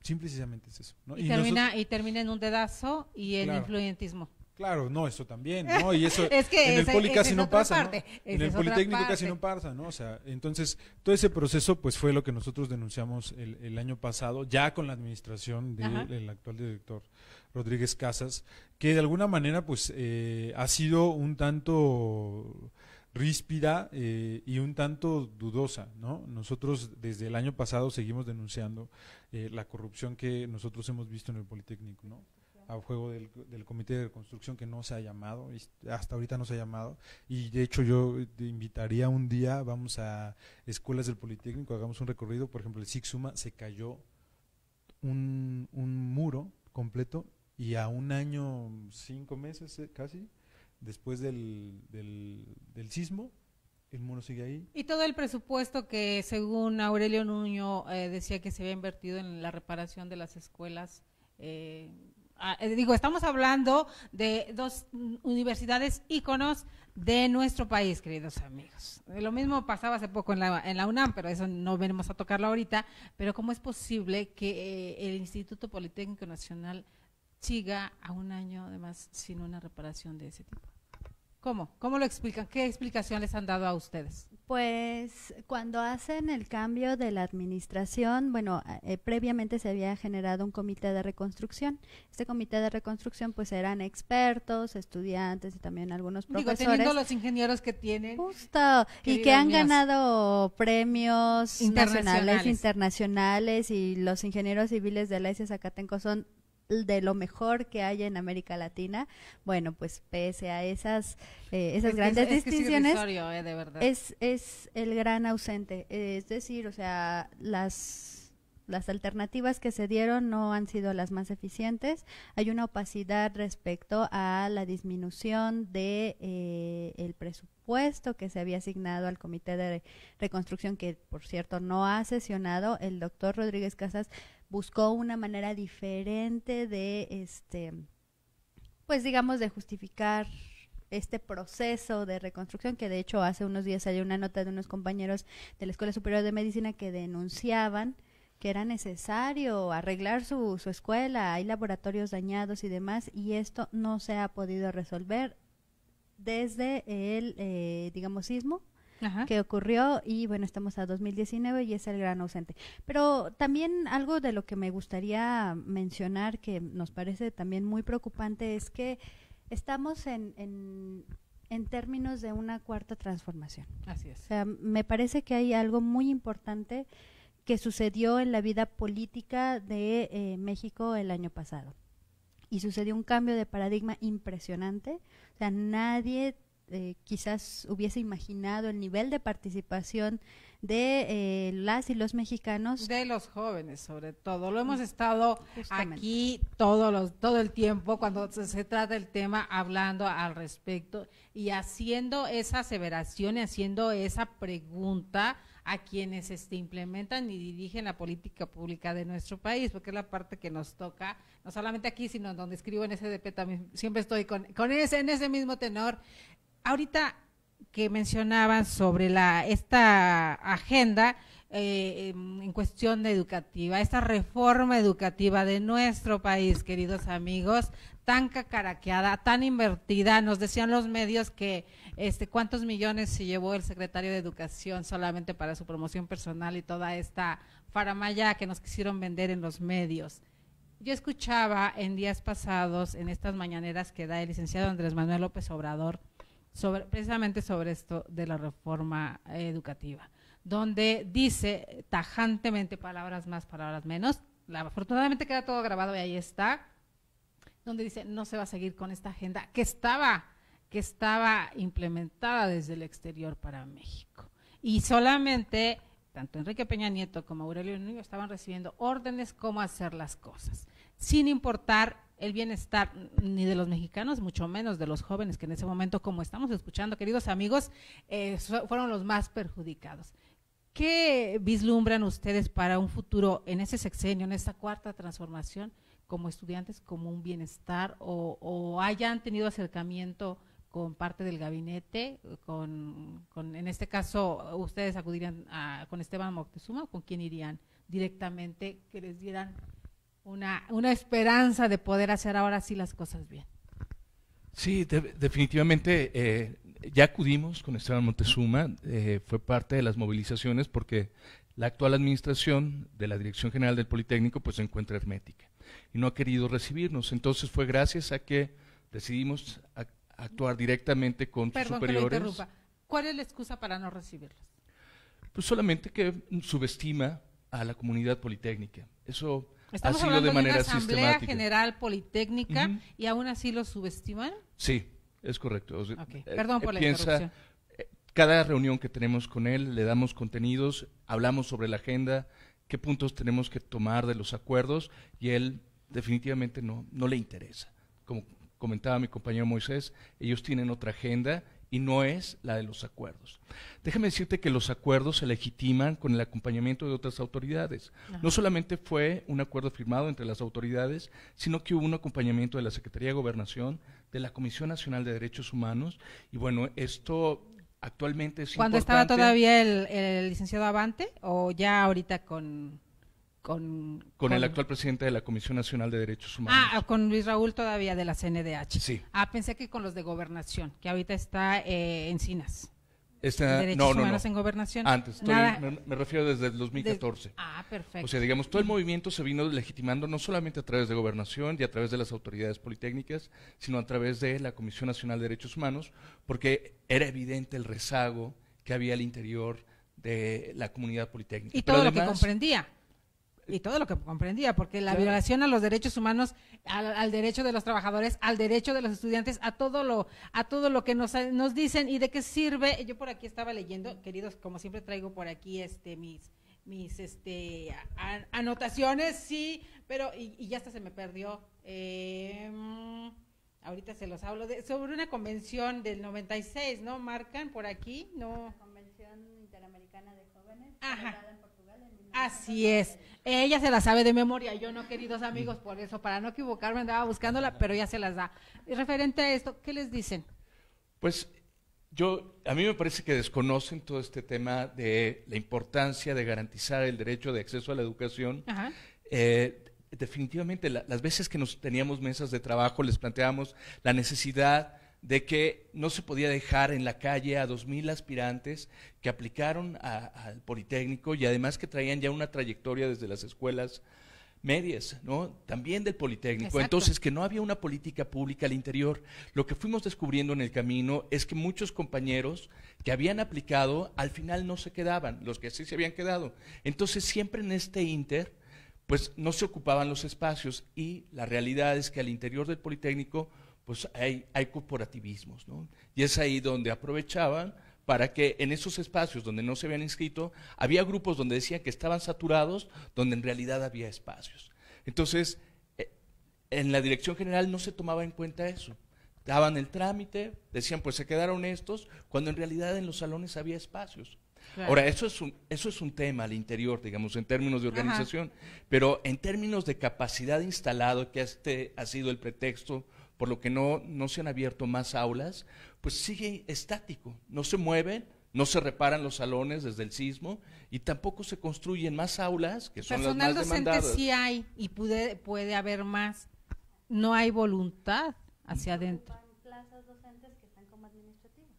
simple y sencillamente es eso, ¿no? Y termina en un dedazo y el influyentismo. Claro, no, eso también, ¿no? Y eso es que en el Poli casi no pasa, ¿no? En el Politécnico casi no pasa, ¿no? O sea, entonces, todo ese proceso pues fue lo que nosotros denunciamos el año pasado, ya con la administración del actual director Rodríguez Casas, que de alguna manera pues ha sido un tanto ríspida y un tanto dudosa, ¿no? Nosotros desde el año pasado seguimos denunciando la corrupción que nosotros hemos visto en el Politécnico, ¿no? A juego del comité de reconstrucción que no se ha llamado, hasta ahorita no se ha llamado, y de hecho yo te invitaría un día, vamos a escuelas del Politécnico, hagamos un recorrido, por ejemplo el Sixuma se cayó un muro completo y a un año, 5 meses casi, después del sismo, el muro sigue ahí. Y todo el presupuesto que según Aurelio Nuño decía que se había invertido en la reparación de las escuelas, estamos hablando de 2 universidades íconos de nuestro país, queridos amigos. Lo mismo pasaba hace poco en la UNAM, pero eso no venimos a tocarlo ahorita, pero ¿cómo es posible que el Instituto Politécnico Nacional siga a un año además sin una reparación de ese tipo? ¿Cómo lo explican? ¿Qué explicación les han dado a ustedes? Pues cuando hacen el cambio de la administración, bueno, previamente se había generado un comité de reconstrucción. Este comité de reconstrucción pues eran expertos, estudiantes y también algunos profesores. Digo, teniendo los ingenieros que tienen. Justo, y que han ganado premios nacionales, internacionales, y los ingenieros civiles de la ICE Zacatenco son de lo mejor que hay en América Latina. Bueno, pues pese a esas grandes distinciones, de verdad. es el gran ausente. Es decir, o sea, las alternativas que se dieron no han sido las más eficientes. Hay una opacidad respecto a la disminución de el presupuesto que se había asignado al Comité de Reconstrucción, que por cierto no ha sesionado. El doctor Rodríguez Casas buscó una manera diferente de, pues digamos, de justificar este proceso de reconstrucción, que de hecho hace unos días hay una nota de unos compañeros de la Escuela Superior de Medicina que denunciaban que era necesario arreglar su escuela, hay laboratorios dañados y demás, y esto no se ha podido resolver desde el, digamos, sismo que ocurrió, y bueno, estamos a 2019 y es el gran ausente. Pero también algo de lo que me gustaría mencionar, que nos parece también muy preocupante, es que estamos en términos de una cuarta transformación. Así es. O sea, me parece que hay algo muy importante que sucedió en la vida política de México el año pasado. Y sucedió un cambio de paradigma impresionante. O sea, nadie quizás hubiese imaginado el nivel de participación de las y los mexicanos. De los jóvenes, sobre todo. Lo hemos estado Justamente aquí todo el tiempo, cuando se trata del tema, hablando al respecto y haciendo esa aseveración y haciendo esa pregunta a quienes implementan y dirigen la política pública de nuestro país, porque es la parte que nos toca, no solamente aquí, sino donde escribo en SDP también, siempre estoy en ese mismo tenor. Ahorita que mencionaban sobre esta agenda en cuestión educativa, esta reforma educativa de nuestro país, queridos amigos, tan cacaraqueada, tan invertida, nos decían los medios que cuántos millones se llevó el secretario de Educación solamente para su promoción personal y toda esta faramaya que nos quisieron vender en los medios. Yo escuchaba en días pasados, en estas mañaneras que da el licenciado Andrés Manuel López Obrador, precisamente sobre esto de la reforma educativa, donde dice tajantemente, palabras más, palabras menos, afortunadamente queda todo grabado y ahí está, donde dice no se va a seguir con esta agenda que estaba implementada desde el exterior para México. Y solamente, tanto Enrique Peña Nieto como Aurelio Nuño estaban recibiendo órdenes cómo hacer las cosas, sin importar el bienestar ni de los mexicanos, mucho menos de los jóvenes que en ese momento, como estamos escuchando, queridos amigos, fueron los más perjudicados. ¿Qué vislumbran ustedes para un futuro en ese sexenio, en esta cuarta transformación, como estudiantes, como un bienestar, o hayan tenido acercamiento con parte del gabinete, en este caso, ustedes acudirían con Esteban Moctezuma, o con quién irían directamente, que les dieran una esperanza de poder hacer ahora sí las cosas bien? Sí, definitivamente ya acudimos con Esteban Moctezuma, fue parte de las movilizaciones porque la actual administración de la Dirección General del Politécnico pues se encuentra hermética y no ha querido recibirnos. Entonces fue gracias a que decidimos actuar directamente con sus superiores. Que lo interrumpa. ¿Cuál es la excusa para no recibirlos? Pues solamente que subestima a la comunidad politécnica. Eso Estamos ha sido de manera una Asamblea sistemática. General Politécnica y aún así lo subestiman. Sí, es correcto. O sea, Perdón por la interrupción. Cada reunión que tenemos con él le damos contenidos, hablamos sobre la agenda, qué puntos tenemos que tomar de los acuerdos y él definitivamente no le interesa. Como comentaba mi compañero Moisés, ellos tienen otra agenda y no es la de los acuerdos. Déjame decirte que los acuerdos se legitiman con el acompañamiento de otras autoridades. Ajá. No solamente fue un acuerdo firmado entre las autoridades, sino que hubo un acompañamiento de la Secretaría de Gobernación, de la Comisión Nacional de Derechos Humanos, y bueno, esto actualmente es ¿Cuando importante. estaba todavía el licenciado Abante o ya ahorita con el actual presidente de la Comisión Nacional de Derechos Humanos? Con Luis Raúl todavía de la CNDH. Sí. Pensé que con los de Gobernación, que ahorita está Encinas. derechos no, humanos en gobernación. Antes, Nada. me refiero desde el 2014. Perfecto. O sea, digamos, todo el movimiento se vino legitimando no solamente a través de gobernación y a través de las autoridades politécnicas, sino a través de la Comisión Nacional de Derechos Humanos, porque era evidente el rezago que había al interior de la comunidad politécnica. Y todo lo que comprendía. Y todo lo que comprendía, porque la violación a los derechos humanos, al derecho de los trabajadores, al derecho de los estudiantes, a todo lo que nos dicen y de qué sirve. Yo por aquí estaba leyendo, queridos, como siempre traigo por aquí mis anotaciones, sí, pero y ya hasta se me perdió. Ahorita se los hablo sobre una convención del 96, ¿no? Marcan por aquí, ¿no? Convención Interamericana de Jóvenes. Ajá. En Portugal, en 1990. Así es. Ella se la sabe de memoria, yo no, queridos amigos, por eso, para no equivocarme, andaba buscándola, pero ya se las da. Y referente a esto, ¿qué les dicen? Pues a mí me parece que desconocen todo este tema de la importancia de garantizar el derecho de acceso a la educación. Ajá. Definitivamente, las veces que nos teníamos mesas de trabajo les planteábamos la necesidad de que no se podía dejar en la calle a 2,000 aspirantes que aplicaron al Politécnico y además que traían ya una trayectoria desde las escuelas medias, ¿no? También del Politécnico. Exacto. Entonces, que no había una política pública al interior. Lo que fuimos descubriendo en el camino es que muchos compañeros que habían aplicado, al final no se quedaban, los que sí se habían quedado. Entonces, siempre en este ínter, pues no se ocupaban los espacios y la realidad es que al interior del Politécnico pues hay corporativismos, ¿no? Y es ahí donde aprovechaban para que en esos espacios donde no se habían inscrito, había grupos donde decían que estaban saturados, donde en realidad había espacios. Entonces, en la dirección general no se tomaba en cuenta eso. Daban el trámite, decían pues se quedaron estos, cuando en realidad en los salones había espacios. Claro. Ahora, eso es un tema al interior, digamos, en términos de organización, pero en términos de capacidad instalado, que ha sido el pretexto por lo que no se han abierto más aulas, pues sigue estático, no se mueven, no se reparan los salones desde el sismo y tampoco se construyen más aulas, que son las más demandadas. Personal docente sí hay y puede haber más, no hay voluntad hacia adentro. Plazas docentes que están como administrativos.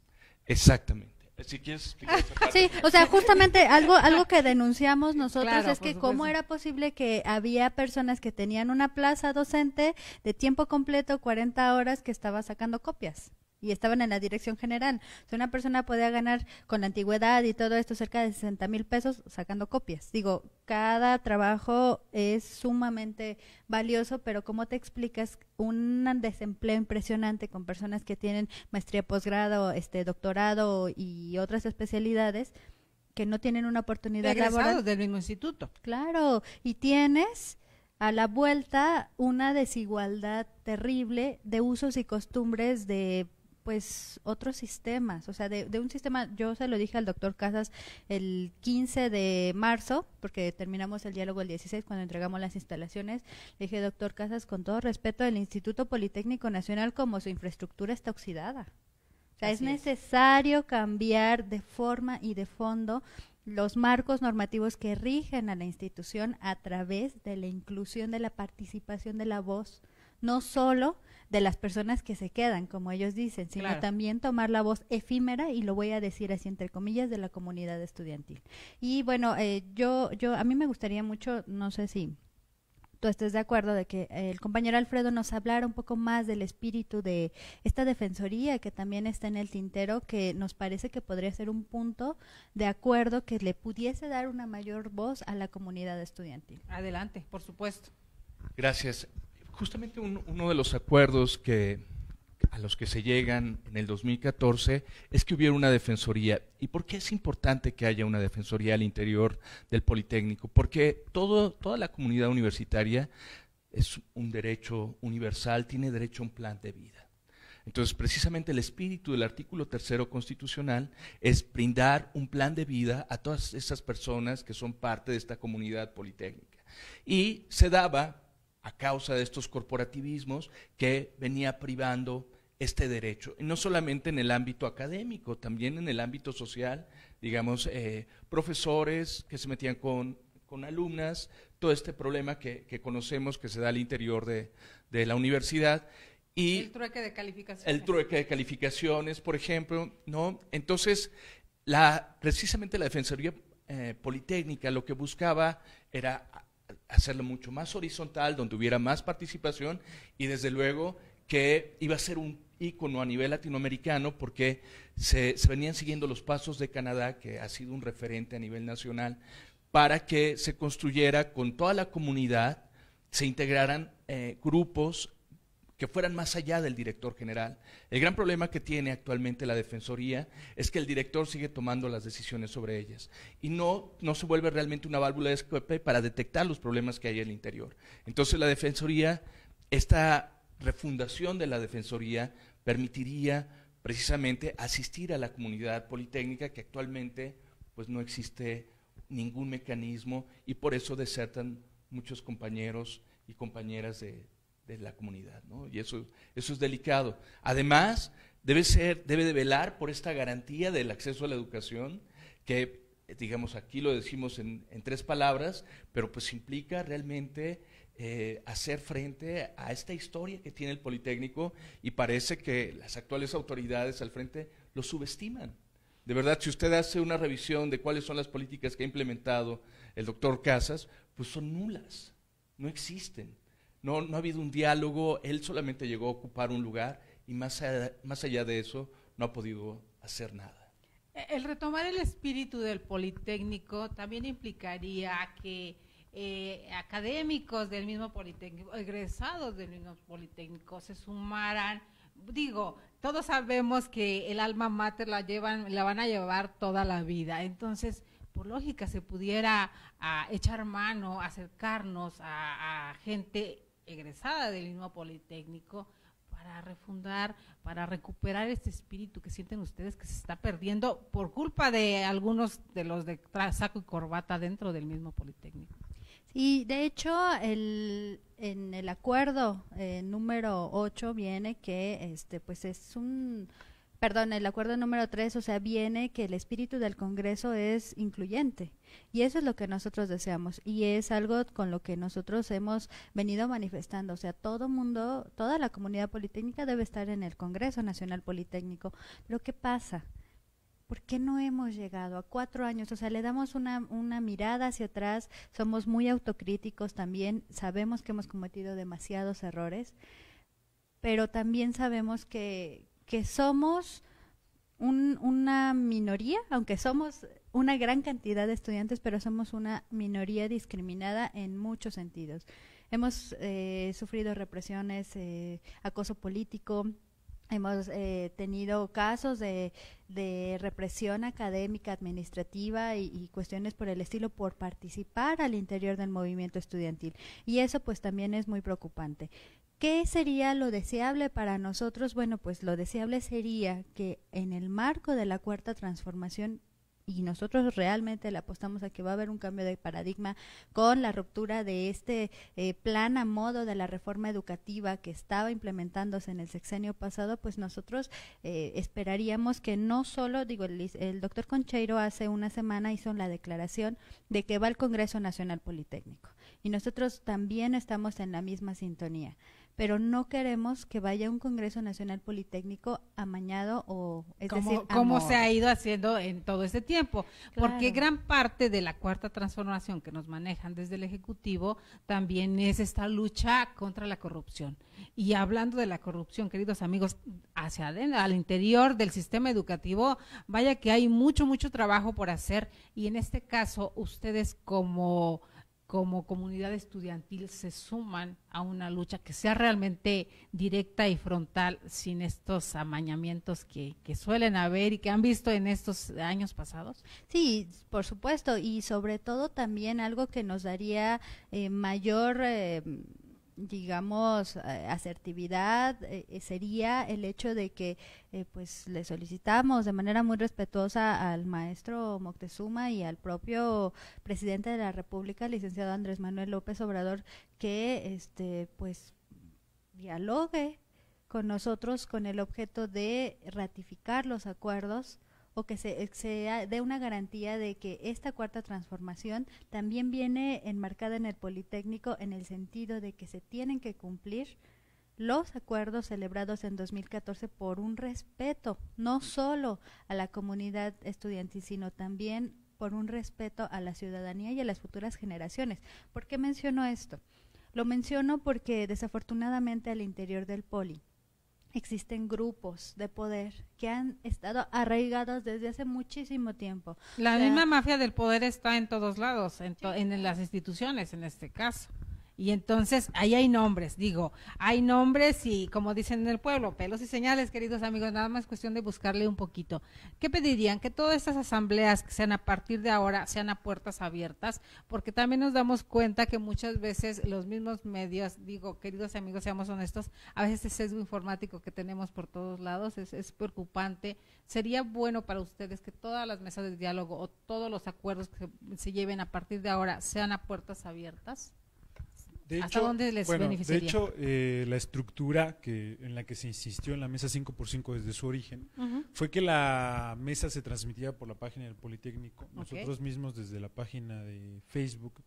Exactamente. Si quieres explicar esa parte. Sí, o sea, justamente algo que denunciamos nosotros Claro, es que cómo era posible que había personas que tenían una plaza docente de tiempo completo, 40 horas, que estaba sacando copias y estaban en la dirección general. O sea, una persona podía ganar con la antigüedad y todo esto cerca de 60,000 pesos sacando copias. Digo, cada trabajo es sumamente valioso, pero ¿cómo te explicas un desempleo impresionante con personas que tienen maestría, posgrado, doctorado y otras especialidades que no tienen una oportunidad laboral? Del mismo instituto. Claro, y tienes a la vuelta una desigualdad terrible de usos y costumbres de pues otros sistemas, o sea, de un sistema. Yo se lo dije al doctor Casas el 15 de marzo, porque terminamos el diálogo el 16 cuando entregamos las instalaciones. Le dije, doctor Casas, con todo respeto, el Instituto Politécnico Nacional, como su infraestructura está oxidada. O sea, es necesario cambiar de forma y de fondo los marcos normativos que rigen a la institución a través de la inclusión, de la participación de la voz, no solo de las personas que se quedan, como ellos dicen, sino también tomar la voz efímera, y lo voy a decir así entre comillas, de la comunidad estudiantil. Y bueno, a mí me gustaría mucho, no sé si tú estés de acuerdo, de que el compañero Alfredo nos hablara un poco más del espíritu de esta defensoría que también está en el tintero, que nos parece que podría ser un punto de acuerdo que le pudiese dar una mayor voz a la comunidad estudiantil. Adelante, por supuesto. Gracias. Justamente uno de los acuerdos a los que se llegan en el 2014 es que hubiera una defensoría. ¿Y por qué es importante que haya una defensoría al interior del Politécnico? Porque toda la comunidad universitaria es un derecho universal, tiene derecho a un plan de vida. Entonces, precisamente el espíritu del artículo 3º constitucional es brindar un plan de vida a todas esas personas que son parte de esta comunidad politécnica. Y se daba a causa de estos corporativismos que venía privando este derecho, y no solamente en el ámbito académico, también en el ámbito social, digamos, profesores que se metían con alumnas, todo este problema que conocemos que se da al interior de la universidad. Y el trueque de calificaciones. El trueque de calificaciones, por ejemplo, ¿no? Entonces, precisamente la Defensoría Politécnica lo que buscaba era hacerlo mucho más horizontal, donde hubiera más participación y desde luego que iba a ser un ícono a nivel latinoamericano porque se venían siguiendo los pasos de Canadá, que ha sido un referente a nivel nacional, para que se construyera con toda la comunidad, se integraran grupos que fueran más allá del director general. El gran problema que tiene actualmente la Defensoría es que el director sigue tomando las decisiones sobre ellas y no se vuelve realmente una válvula de escape para detectar los problemas que hay en el interior. Entonces la Defensoría, esta refundación de la Defensoría permitiría precisamente asistir a la comunidad politécnica, que actualmente pues no existe ningún mecanismo y por eso desertan muchos compañeros y compañeras de la comunidad, ¿no? Y eso es delicado. Además, debe de velar por esta garantía del acceso a la educación, que digamos aquí lo decimos en 3 palabras, pero pues implica realmente hacer frente a esta historia que tiene el Politécnico y parece que las actuales autoridades al frente lo subestiman. De verdad, si usted hace una revisión de cuáles son las políticas que ha implementado el doctor Casas, pues son nulas, no existen. No ha habido un diálogo, él solamente llegó a ocupar un lugar y más allá de eso no ha podido hacer nada. El retomar el espíritu del Politécnico también implicaría que académicos del mismo Politécnico, egresados del mismo Politécnico, se sumaran. Digo, todos sabemos que el alma mater la van a llevar toda la vida, entonces por lógica se pudiera echar mano, acercarnos a gente egresada del mismo Politécnico para refundar, para recuperar este espíritu que sienten ustedes que se está perdiendo por culpa de algunos de los de saco y corbata dentro del mismo Politécnico. Y de hecho, en el acuerdo número 8 viene que pues es el acuerdo número 3, o sea, viene que el espíritu del Congreso es incluyente. Y eso es lo que nosotros deseamos. Y es algo con lo que nosotros hemos venido manifestando. O sea, todo mundo, toda la comunidad politécnica debe estar en el Congreso Nacional Politécnico. Pero ¿qué pasa? ¿Por qué no hemos llegado a 4 años? O sea, le damos una mirada hacia atrás, somos muy autocríticos también, sabemos que hemos cometido demasiados errores, pero también sabemos que somos una minoría, aunque somos una gran cantidad de estudiantes, pero somos una minoría discriminada en muchos sentidos. Hemos sufrido represiones, acoso político. Hemos tenido casos de represión académica, administrativa y cuestiones por el estilo por participar al interior del movimiento estudiantil. Y eso pues también es muy preocupante. ¿Qué sería lo deseable para nosotros? Bueno, pues lo deseable sería que en el marco de la Cuarta Transformación, y nosotros realmente le apostamos a que va a haber un cambio de paradigma con la ruptura de este plan a modo de la reforma educativa que estaba implementándose en el sexenio pasado, pues nosotros esperaríamos que no solo, el doctor Concheiro hace una semana hizo la declaración de que va al Congreso Nacional Politécnico y nosotros también estamos en la misma sintonía, pero no queremos que vaya un Congreso Nacional Politécnico amañado o como se ha ido haciendo en todo este tiempo, claro. Porque gran parte de la Cuarta Transformación que nos manejan desde el Ejecutivo también es esta lucha contra la corrupción. Y hablando de la corrupción, queridos amigos, hacia adentro, al interior del sistema educativo, vaya que hay mucho trabajo por hacer y en este caso ustedes como comunidad estudiantil se suman a una lucha que sea realmente directa y frontal sin estos amañamientos que suelen haber y que han visto en estos años pasados? Sí, por supuesto, y sobre todo también algo que nos daría mayor asertividad sería el hecho de que pues le solicitamos de manera muy respetuosa al maestro Moctezuma y al propio presidente de la República, licenciado Andrés Manuel López Obrador, que pues dialogue con nosotros con el objeto de ratificar los acuerdos o que se dé una garantía de que esta Cuarta Transformación también viene enmarcada en el Politécnico en el sentido de que se tienen que cumplir los acuerdos celebrados en 2014 por un respeto, no solo a la comunidad estudiantil, sino también por un respeto a la ciudadanía y a las futuras generaciones. ¿Por qué menciono esto? Lo menciono porque desafortunadamente al interior del Poli existen grupos de poder que han estado arraigados desde hace muchísimo tiempo. La misma mafia del poder está en todos lados, en las instituciones en este caso. Y entonces ahí hay nombres, hay nombres y como dicen en el pueblo, pelos y señales, queridos amigos, nada más cuestión de buscarle un poquito. ¿Qué pedirían? Que todas estas asambleas que sean a partir de ahora sean a puertas abiertas, porque también nos damos cuenta que muchas veces los mismos medios, queridos amigos, seamos honestos, a veces ese sesgo informático que tenemos por todos lados es preocupante. Sería bueno para ustedes que todas las mesas de diálogo o todos los acuerdos que se lleven a partir de ahora sean a puertas abiertas. ¿Hasta dónde les beneficiaría? De hecho, la estructura en la que se insistió en la mesa 5x5 desde su origen fue que la mesa se transmitía por la página del Politécnico. Nosotros mismos desde la página de Facebook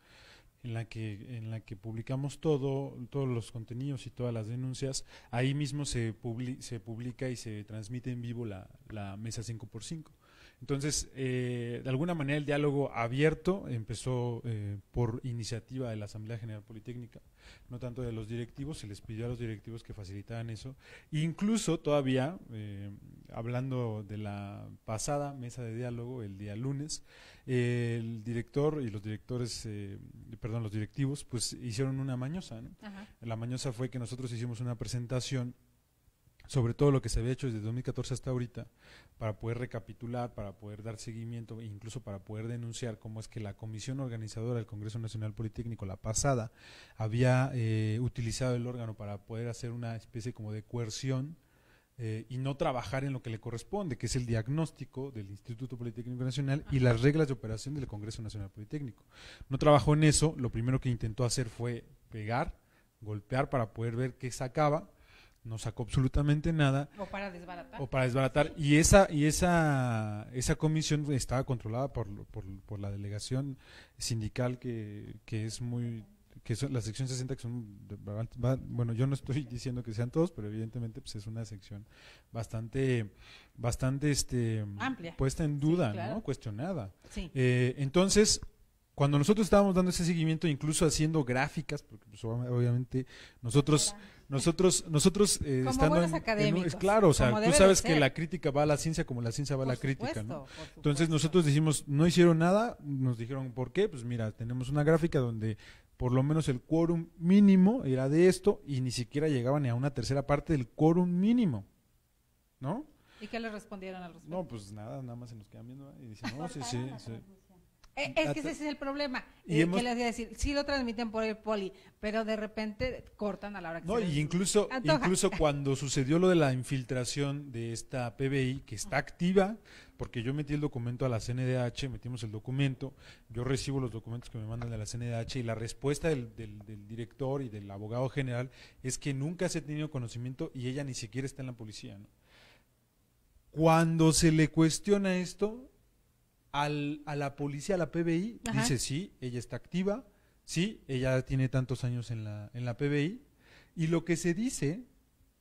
en la que publicamos todos los contenidos y todas las denuncias, ahí mismo se publica y se transmite en vivo la mesa 5x5. Entonces, de alguna manera el diálogo abierto empezó por iniciativa de la Asamblea General Politécnica, no tanto de los directivos. Se les pidió a los directivos que facilitaran eso. Incluso todavía, hablando de la pasada mesa de diálogo, el día lunes, el director y los directivos, pues hicieron una mañosa, ¿no? La mañosa fue que nosotros hicimos una presentación sobre todo lo que se había hecho desde 2014 hasta ahorita, para poder recapitular, para poder dar seguimiento e incluso para poder denunciar cómo es que la comisión organizadora del Congreso Nacional Politécnico, la pasada, había utilizado el órgano para poder hacer una especie como de coerción y no trabajar en lo que le corresponde, que es el diagnóstico del Instituto Politécnico Nacional y las reglas de operación del Congreso Nacional Politécnico. No trabajó en eso, lo primero que intentó hacer fue pegar, golpear para poder ver qué sacaba. No sacó absolutamente nada. O para desbaratar. Y esa comisión estaba controlada por la delegación sindical que es la sección 60, que son, bueno, yo no estoy diciendo que sean todos, pero evidentemente pues es una sección bastante amplia, puesta en duda, sí, claro, ¿no? Cuestionada. Sí. Entonces, cuando nosotros estábamos dando ese seguimiento, incluso haciendo gráficas, porque pues, obviamente nosotros como estando buenos académicos, claro, o sea, como tú debe sabes de que ser. la crítica va a la ciencia como la ciencia va a la crítica, supuesto, ¿no? por supuesto. Entonces nosotros dijimos, no hicieron nada, nos dijeron, ¿por qué? Pues mira, tenemos una gráfica donde por lo menos el quórum mínimo era de esto y ni siquiera llegaban ni a una tercera parte del quórum mínimo, ¿no? ¿Y qué le respondieron al respecto? No, pues nada más se nos quedan viendo y dicen, no, sí. Es que ese es el problema, Y que les voy a decir, sí lo transmiten por el Poli, pero de repente cortan a la hora que No, se les y incluso antoja. cuando sucedió lo de la infiltración de esta PBI, que está activa, porque yo metí el documento a la CNDH, metimos el documento, yo recibo los documentos que me mandan de la CNDH y la respuesta del director y del abogado general es que nunca se ha tenido conocimiento y ella ni siquiera está en la policía, ¿no? Cuando se le cuestiona esto a la policía, a la PBI, Ajá. dice sí, ella está activa, sí, ella tiene tantos años en la PBI, y lo que se dice,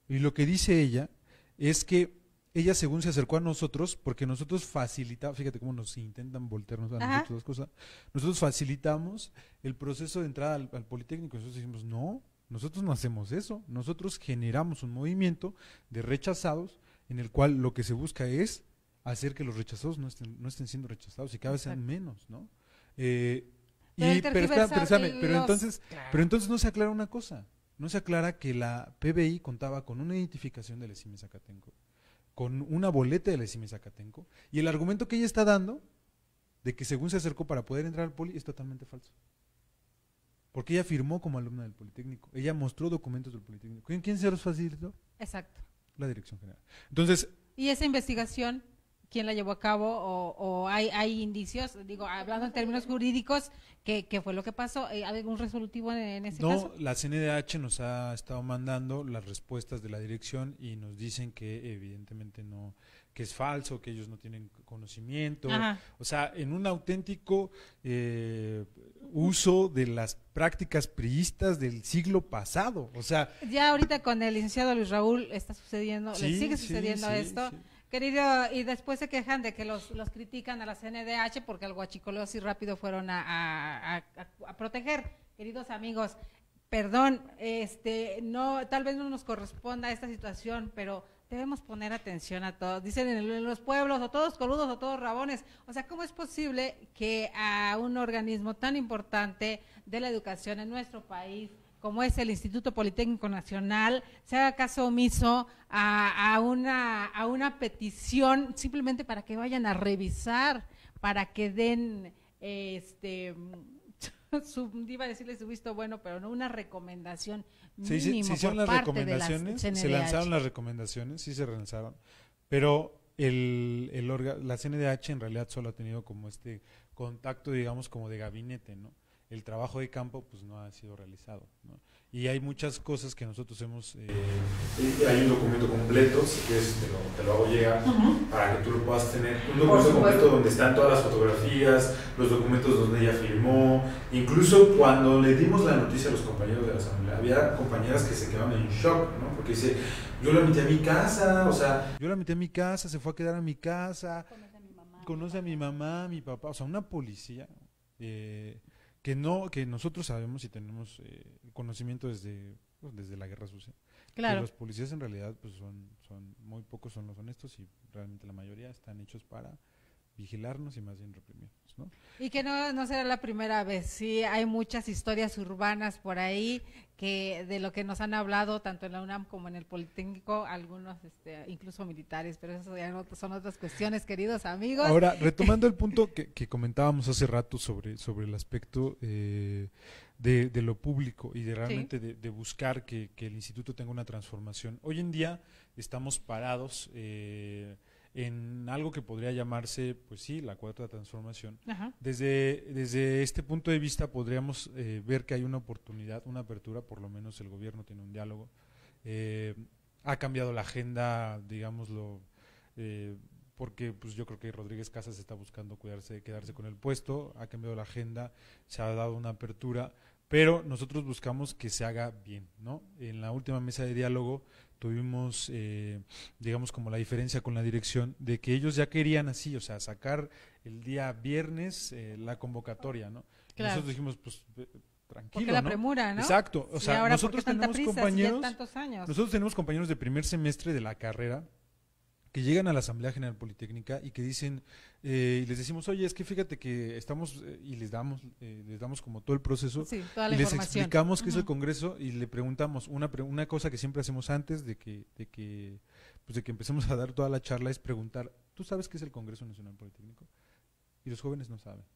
y lo que dice ella, es que ella según se acercó a nosotros, porque nosotros facilitamos, fíjate cómo nos intentan voltearnos a nosotros las cosas, nosotros facilitamos el proceso de entrada al Politécnico, nosotros dijimos, no, nosotros no hacemos eso, nosotros generamos un movimiento de rechazados, en el cual lo que se busca es hacer que los rechazados no estén siendo rechazados y cada vez sean menos, ¿no? Pero entonces no se aclara una cosa, no se aclara que la PBI contaba con una identificación del ESIME Zacatenco, con una boleta del ESIME Zacatenco, y el argumento que ella está dando, de que según se acercó para poder entrar al Poli, es totalmente falso. Porque ella firmó como alumna del Politécnico, ella mostró documentos del Politécnico. ¿Quién se los facilitó? Exacto. La Dirección General. Entonces, ¿y esa investigación quién la llevó a cabo o hay indicios, digo, hablando en términos jurídicos, qué fue lo que pasó? ¿Hay algún resolutivo en ese caso? No, la CNDH nos ha estado mandando las respuestas de la dirección y nos dicen que evidentemente no, que es falso, que ellos no tienen conocimiento, Ajá. o sea, en un auténtico uso de las prácticas priistas del siglo pasado, o sea, Ya ahorita con el licenciado Luis Raúl está sucediendo, le sí, sigue sí, sucediendo sí, esto. sí. Querido, y después se quejan de que los critican a la CNDH porque al guachicoleo así rápido fueron a proteger. Queridos amigos, perdón, no, tal vez no nos corresponda esta situación, pero debemos poner atención a todos. Dicen en los pueblos, o todos coludos o todos rabones. O sea, ¿cómo es posible que a un organismo tan importante de la educación en nuestro país, como es el Instituto Politécnico Nacional, se haga caso omiso a una petición simplemente para que vayan a revisar, para que den iba a decirle su visto bueno, pero no una recomendación mínimo hicieron por las parte de la recomendaciones, se CNDH. lanzaron las recomendaciones, sí se lanzaron, pero la CNDH en realidad solo ha tenido como este contacto, digamos, como de gabinete, ¿no? El trabajo de campo pues no ha sido realizado, ¿no? Y hay muchas cosas que nosotros hemos... hay un documento completo, si quieres te lo hago llegar, para que tú lo puedas tener. Un Por documento supuesto. completo donde están todas las fotografías, los documentos donde ella filmó. Incluso cuando le dimos la noticia a los compañeros de la asamblea, había compañeras que se quedaban en shock, ¿no? Porque dice, yo la metí a mi casa, o sea... Yo la metí a mi casa, se fue a quedar a mi casa, conoce a mi mamá, a mi papá, o sea, una policía... que nosotros sabemos y tenemos conocimiento desde la guerra sucia. Claro. Que los policías en realidad pues son muy pocos son los honestos y realmente la mayoría están hechos para vigilarnos y más bien reprimirnos, ¿no? Y que no será la primera vez. Sí, hay muchas historias urbanas por ahí que de lo que nos han hablado tanto en la UNAM como en el Politécnico, algunos incluso militares, pero eso ya son otras cuestiones, queridos amigos. Ahora, retomando el punto que comentábamos hace rato sobre el aspecto de lo público y de realmente de buscar que el instituto tenga una transformación. Hoy en día estamos parados en algo que podría llamarse, pues sí, la cuarta transformación. Ajá. Desde este punto de vista podríamos ver que hay una oportunidad, una apertura, por lo menos el gobierno tiene un diálogo. Ha cambiado la agenda, digámoslo, porque pues yo creo que Rodríguez Casas está buscando quedarse con el puesto, ha cambiado la agenda, se ha dado una apertura, pero nosotros buscamos que se haga bien, ¿no? En la última mesa de diálogo tuvimos, digamos, como la diferencia con la dirección de que ellos ya querían así, o sea, sacar el día viernes la convocatoria, ¿no? Claro. Nosotros dijimos, pues, tranquilo, Porque la ¿no? premura, ¿no? Exacto, o Sí, sea, ahora, nosotros ¿por qué tanta tenemos prisa si ya compañeros, tantos años? nosotros tenemos compañeros de primer semestre de la carrera que llegan a la Asamblea General Politécnica y que dicen, y les decimos, oye, es que fíjate que estamos, y les damos como todo el proceso, Sí, toda la y les información. explicamos qué es el Ujú. Congreso y le preguntamos, una cosa que siempre hacemos antes de que empecemos a dar toda la charla es preguntar, ¿tú sabes qué es el Congreso Nacional Politécnico? Y los jóvenes no saben.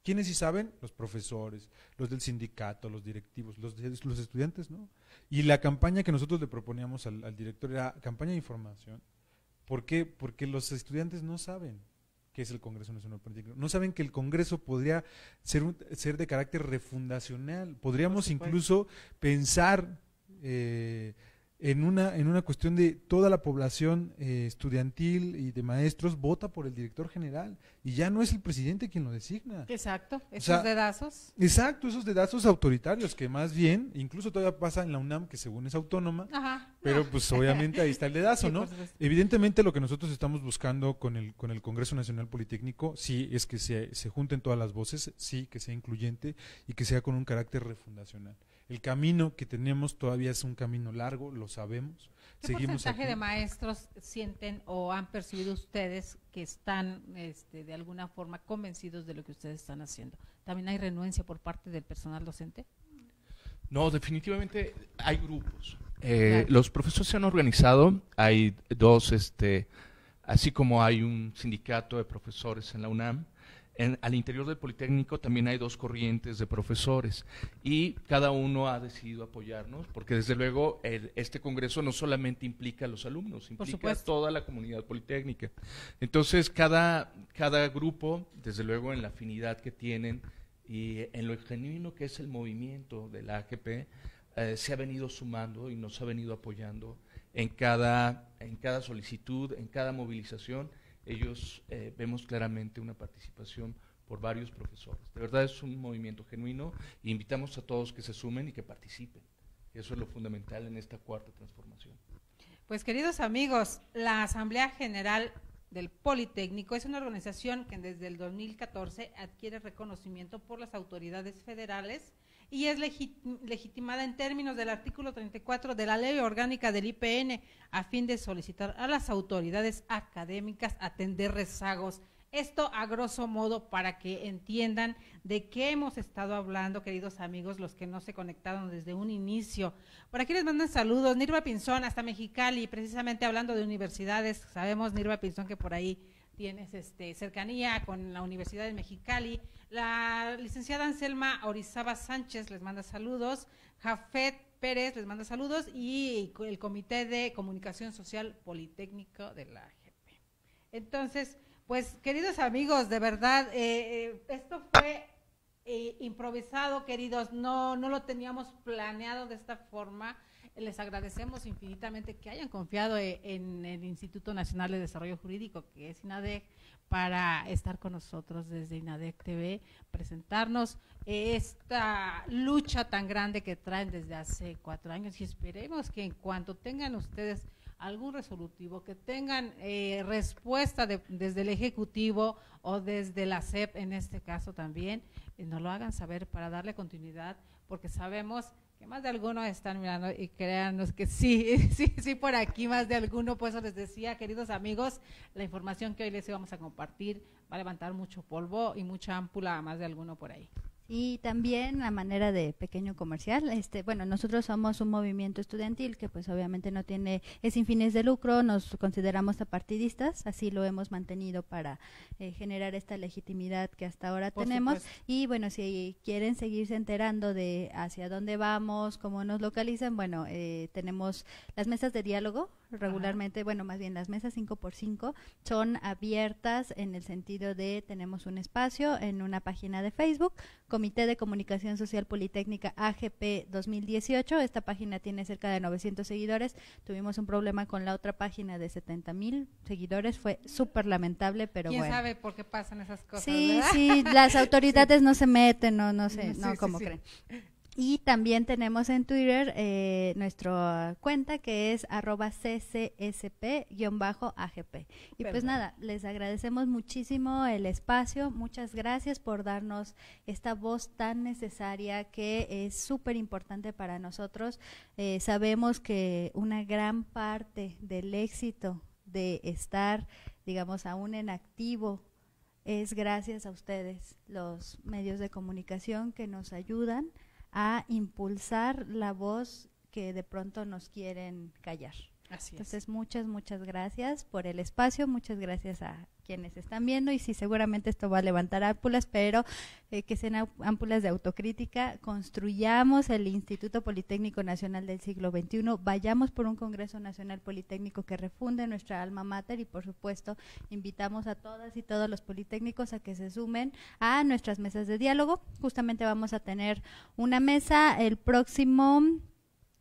¿Quiénes sí saben? Los profesores, los del sindicato, los directivos, los estudiantes, ¿no? Y la campaña que nosotros le proponíamos al director era campaña de información. ¿Por qué? Porque los estudiantes no saben qué es el Congreso Nacional Politécnico. No saben que el Congreso podría ser de carácter refundacional. Podríamos incluso pensar en una cuestión de toda la población estudiantil y de maestros vota por el director general y ya no es el presidente quien lo designa. Exacto, esos sea, dedazos. Exacto, esos dedazos autoritarios que más bien, incluso todavía pasa en la UNAM, que según es autónoma, Ajá. pero pues obviamente ahí está el dedazo, Sí, ¿no? por supuesto. Evidentemente lo que nosotros estamos buscando con el Congreso Nacional Politécnico, sí, es que se junten todas las voces, sí, que sea incluyente y que sea con un carácter refundacional. El camino que tenemos todavía es un camino largo, lo sabemos. ¿Qué Seguimos porcentaje aquí. de maestros sienten o han percibido ustedes que están de alguna forma convencidos de lo que ustedes están haciendo? ¿También hay renuencia por parte del personal docente? No, definitivamente hay grupos. Claro. Los profesores se han organizado, hay dos, así como hay un sindicato de profesores en la UNAM, al interior del Politécnico también hay dos corrientes de profesores y cada uno ha decidido apoyarnos porque desde luego este congreso no solamente implica a los alumnos, implica a toda la comunidad politécnica. Entonces cada grupo, desde luego en la afinidad que tienen y en lo genuino que es el movimiento de la AGP, se ha venido sumando y nos ha venido apoyando en cada solicitud, en cada movilización, ellos vemos claramente una participación por varios profesores. De verdad es un movimiento genuino e invitamos a todos que se sumen y que participen. Eso es lo fundamental en esta cuarta transformación. Pues queridos amigos, la Asamblea General del Politécnico es una organización que desde el 2014 adquiere reconocimiento por las autoridades federales y es legitimada en términos del artículo 34 de la Ley Orgánica del IPN a fin de solicitar a las autoridades académicas atender rezagos. Esto a grosso modo para que entiendan de qué hemos estado hablando, queridos amigos, los que no se conectaron desde un inicio. Por aquí les mandan saludos, Nirva Pinzón hasta Mexicali, precisamente hablando de universidades, sabemos Nirva Pinzón que por ahí tienes cercanía con la Universidad de Mexicali. La licenciada Anselma Orizaba Sánchez les manda saludos, Jafet Pérez les manda saludos y el Comité de Comunicación Social Politécnico de la AGP. Entonces, pues queridos amigos, de verdad, esto fue improvisado, queridos, no lo teníamos planeado de esta forma. Les agradecemos infinitamente que hayan confiado en el Instituto Nacional de Desarrollo Jurídico, que es INADEC, para estar con nosotros desde INADEC TV, presentarnos esta lucha tan grande que traen desde hace 4 años y esperemos que en cuanto tengan ustedes algún resolutivo, que tengan respuesta desde el Ejecutivo o desde la SEP en este caso también, nos lo hagan saber para darle continuidad, porque sabemos que más de algunos están mirando y créanos que sí, por aquí más de alguno, por eso les decía, queridos amigos, la información que hoy les íbamos a compartir va a levantar mucho polvo y mucha ámpula a más de alguno por ahí. Y también a manera de pequeño comercial, bueno, nosotros somos un movimiento estudiantil que pues obviamente es sin fines de lucro, nos consideramos apartidistas, así lo hemos mantenido para generar esta legitimidad que hasta ahora tenemos. Y bueno, si quieren seguirse enterando de hacia dónde vamos, cómo nos localizan, bueno, tenemos las mesas de diálogo regularmente, bueno, más bien las mesas 5x5 son abiertas en el sentido de tenemos un espacio en una página de Facebook, Comité de Comunicación Social Politécnica AGP 2018, esta página tiene cerca de 900 seguidores, tuvimos un problema con la otra página de 70,000 seguidores, fue súper lamentable, pero ¿Quién bueno. sabe por qué pasan esas cosas? Sí, ¿verdad? sí, las autoridades no se meten, no sé, Sí, ¿cómo sí. creen? Y también tenemos en Twitter nuestra cuenta que es @ccsp_agp. Y pues nada, les agradecemos muchísimo el espacio, muchas gracias por darnos esta voz tan necesaria que es súper importante para nosotros. Sabemos que una gran parte del éxito de estar, digamos, aún en activo es gracias a ustedes, los medios de comunicación que nos ayudan a impulsar la voz que de pronto nos quieren callar. Así es. Entonces, muchas gracias por el espacio, muchas gracias a quienes están viendo y sí, seguramente esto va a levantar ámpulas, pero que sean ámpulas de autocrítica, construyamos el Instituto Politécnico Nacional del siglo XXI, vayamos por un Congreso Nacional Politécnico que refunde nuestra alma mater y por supuesto invitamos a todas y todos los politécnicos a que se sumen a nuestras mesas de diálogo. Justamente vamos a tener una mesa el próximo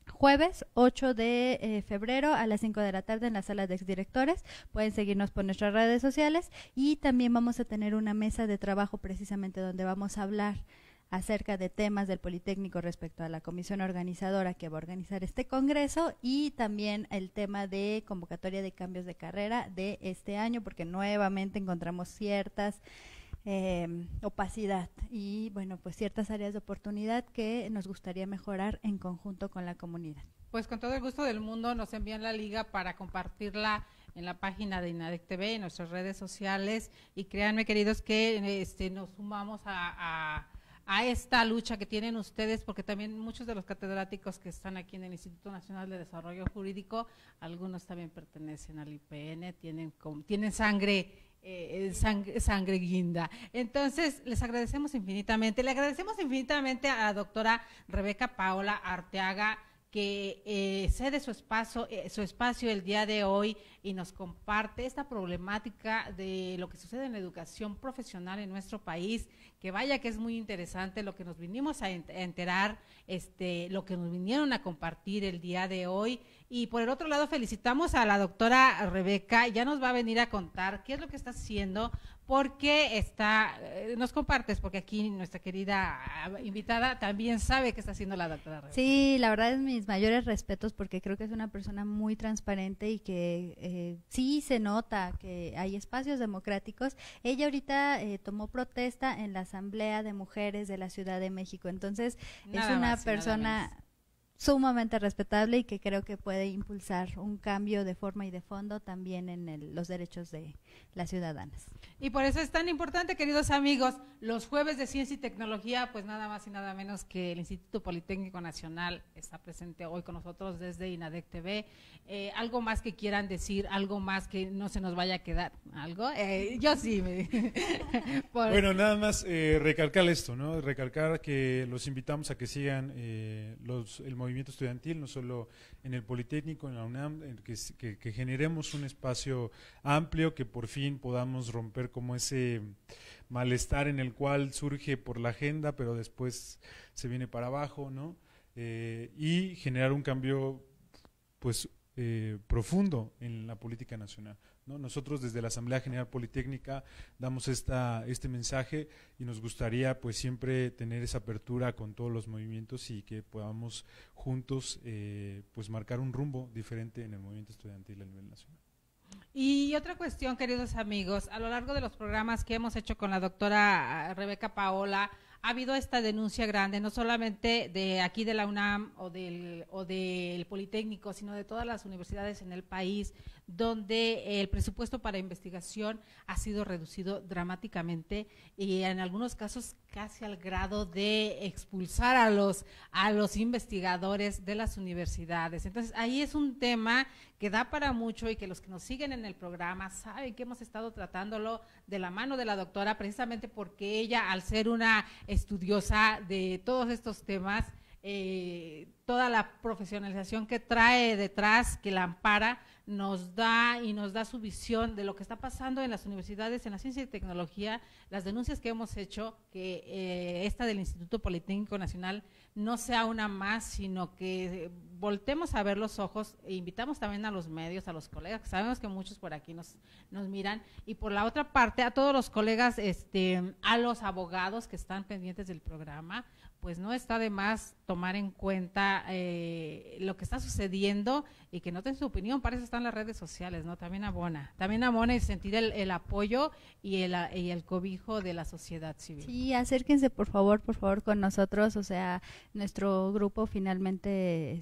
jueves 8 de febrero a las 5 de la tarde en la sala de exdirectores. Pueden seguirnos por nuestras redes sociales y también vamos a tener una mesa de trabajo precisamente donde vamos a hablar acerca de temas del Politécnico respecto a la comisión organizadora que va a organizar este congreso y también el tema de convocatoria de cambios de carrera de este año, porque nuevamente encontramos ciertas opacidad y bueno, pues ciertas áreas de oportunidad que nos gustaría mejorar en conjunto con la comunidad. Pues con todo el gusto del mundo nos envían la liga para compartirla en la página de INADEC TV, en nuestras redes sociales y créanme queridos que nos sumamos a esta lucha que tienen ustedes, porque también muchos de los catedráticos que están aquí en el Instituto Nacional de Desarrollo Jurídico, algunos también pertenecen al IPN, tienen sangre guinda. Entonces, les agradecemos infinitamente. Le agradecemos infinitamente a la doctora Rebeca Paola Arteaga, que cede su espacio el día de hoy y nos comparte esta problemática de lo que sucede en la educación profesional en nuestro país, que vaya que es muy interesante lo que nos vinimos a enterar, lo que nos vinieron a compartir el día de hoy. Y por el otro lado felicitamos a la doctora Rebeca, ya nos va a venir a contar qué es lo que está haciendo, porque nos compartes, porque aquí nuestra querida invitada también sabe qué está haciendo la doctora Rebeca. Sí, la verdad es mis mayores respetos, porque creo que es una persona muy transparente y que sí se nota que hay espacios democráticos. Ella ahorita tomó protesta en la Asamblea de Mujeres de la Ciudad de México, entonces es una persona sumamente respetable y que creo que puede impulsar un cambio de forma y de fondo también en los derechos de las ciudadanas. Y por eso es tan importante, queridos amigos, los jueves de Ciencia y Tecnología, pues nada más y nada menos que el Instituto Politécnico Nacional está presente hoy con nosotros desde INADEC TV. ¿Algo más que quieran decir? ¿Algo más que no se nos vaya a quedar? ¿Algo? Yo sí. Bueno, nada más recalcar esto, ¿no? Recalcar que los invitamos a que sigan el movimiento estudiantil, no solo en el Politécnico, en la UNAM, que generemos un espacio amplio, que por fin podamos romper como ese malestar en el cual surge por la agenda, pero después se viene para abajo, ¿no? Y generar un cambio, pues, profundo en la política nacional, ¿no? Nosotros desde la Asamblea General Politécnica damos este mensaje y nos gustaría pues siempre tener esa apertura con todos los movimientos y que podamos juntos pues marcar un rumbo diferente en el movimiento estudiantil a nivel nacional. Y otra cuestión, queridos amigos, a lo largo de los programas que hemos hecho con la doctora Rebeca Paola, ha habido esta denuncia grande, no solamente de aquí de la UNAM o del Politécnico, sino de todas las universidades en el país, donde el presupuesto para investigación ha sido reducido dramáticamente y en algunos casos casi al grado de expulsar a los investigadores de las universidades. Entonces, ahí es un tema que da para mucho y que los que nos siguen en el programa saben que hemos estado tratándolo de la mano de la doctora, precisamente porque ella, al ser una estudiosa de todos estos temas, toda la profesionalización que trae detrás, que la ampara, nos da su visión de lo que está pasando en las universidades, en la ciencia y tecnología, las denuncias que hemos hecho, que esta del Instituto Politécnico Nacional no sea una más, sino que voltemos a ver los ojos e invitamos también a los medios, a los colegas, que sabemos que muchos por aquí nos miran, y por la otra parte a todos los colegas, a los abogados que están pendientes del programa, pues no está de más tomar en cuenta lo que está sucediendo y que noten su opinión. Para eso están las redes sociales, ¿no? También abona y sentir el apoyo y el cobijo de la sociedad civil. Sí, acérquense por favor con nosotros, o sea, nuestro grupo finalmente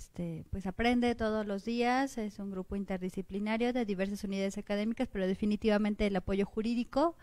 pues aprende todos los días, es un grupo interdisciplinario de diversas unidades académicas, pero definitivamente el apoyo jurídico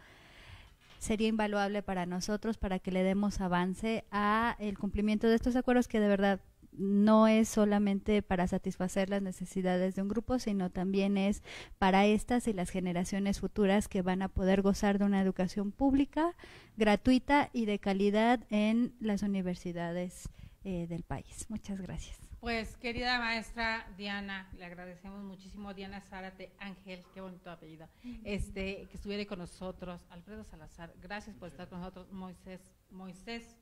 sería invaluable para nosotros, para que le demos avance a el cumplimiento de estos acuerdos, que de verdad no es solamente para satisfacer las necesidades de un grupo, sino también es para estas y las generaciones futuras que van a poder gozar de una educación pública, gratuita y de calidad en las universidades del país. Muchas gracias. Pues, querida maestra Diana, le agradecemos muchísimo, Diana Zárate Ángel, qué bonito apellido, que estuviera con nosotros, Alfredo Salazar, gracias por estar con nosotros, Moisés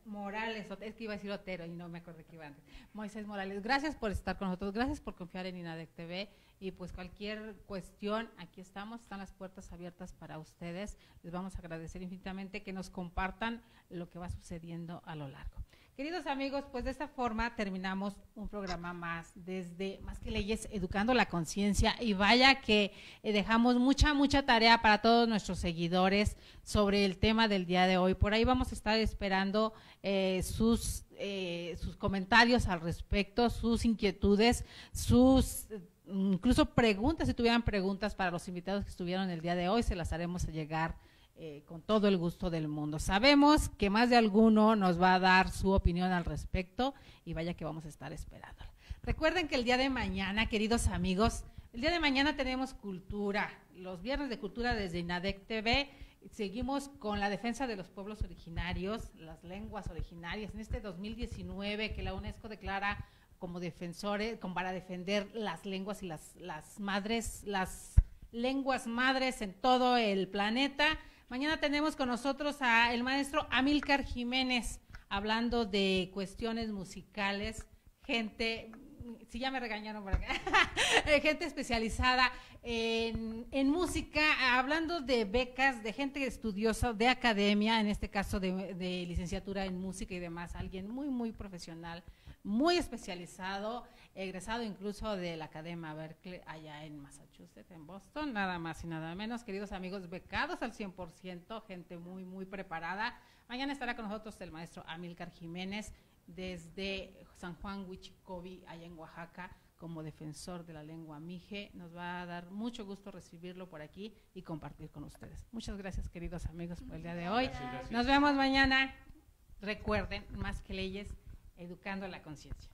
Morales, es que iba a decir Otero y no me acordé que iba antes, Moisés Morales, gracias por estar con nosotros, gracias por confiar en INADEC TV, y pues cualquier cuestión, aquí están las puertas abiertas para ustedes, les vamos a agradecer infinitamente que nos compartan lo que va sucediendo a lo largo. Queridos amigos, pues de esta forma terminamos un programa más desde Más que Leyes, educando la conciencia, y vaya que dejamos mucha tarea para todos nuestros seguidores sobre el tema del día de hoy. Por ahí vamos a estar esperando sus comentarios al respecto, sus inquietudes, incluso preguntas, si tuvieran preguntas para los invitados que estuvieron el día de hoy, se las haremos llegar con todo el gusto del mundo. Sabemos que más de alguno nos va a dar su opinión al respecto y vaya que vamos a estar esperándola. Recuerden que el día de mañana, queridos amigos, el día de mañana tenemos cultura, los viernes de cultura desde INADEC TV. Seguimos con la defensa de los pueblos originarios, las lenguas originarias, en este 2019 que la UNESCO declara como defensores, como para defender las lenguas y las lenguas madres en todo el planeta. Mañana tenemos con nosotros a el maestro Amílcar Jiménez, hablando de cuestiones musicales, gente, si ya me regañaron por acá, gente especializada en música, hablando de becas, de gente estudiosa, de academia, en este caso de licenciatura en música y demás, alguien muy, muy profesional, muy especializado, egresado incluso de la Academia Berkeley allá en Massachusetts, en Boston, nada más y nada menos. Queridos amigos, becados al 100%, gente muy, muy preparada. Mañana estará con nosotros el maestro Amílcar Jiménez desde San Juan Huichicobi, allá en Oaxaca, como defensor de la lengua mije. Nos va a dar mucho gusto recibirlo por aquí y compartir con ustedes. Muchas gracias, queridos amigos, por el día de hoy. Nos vemos mañana. Recuerden, más que leyes, educando la conciencia.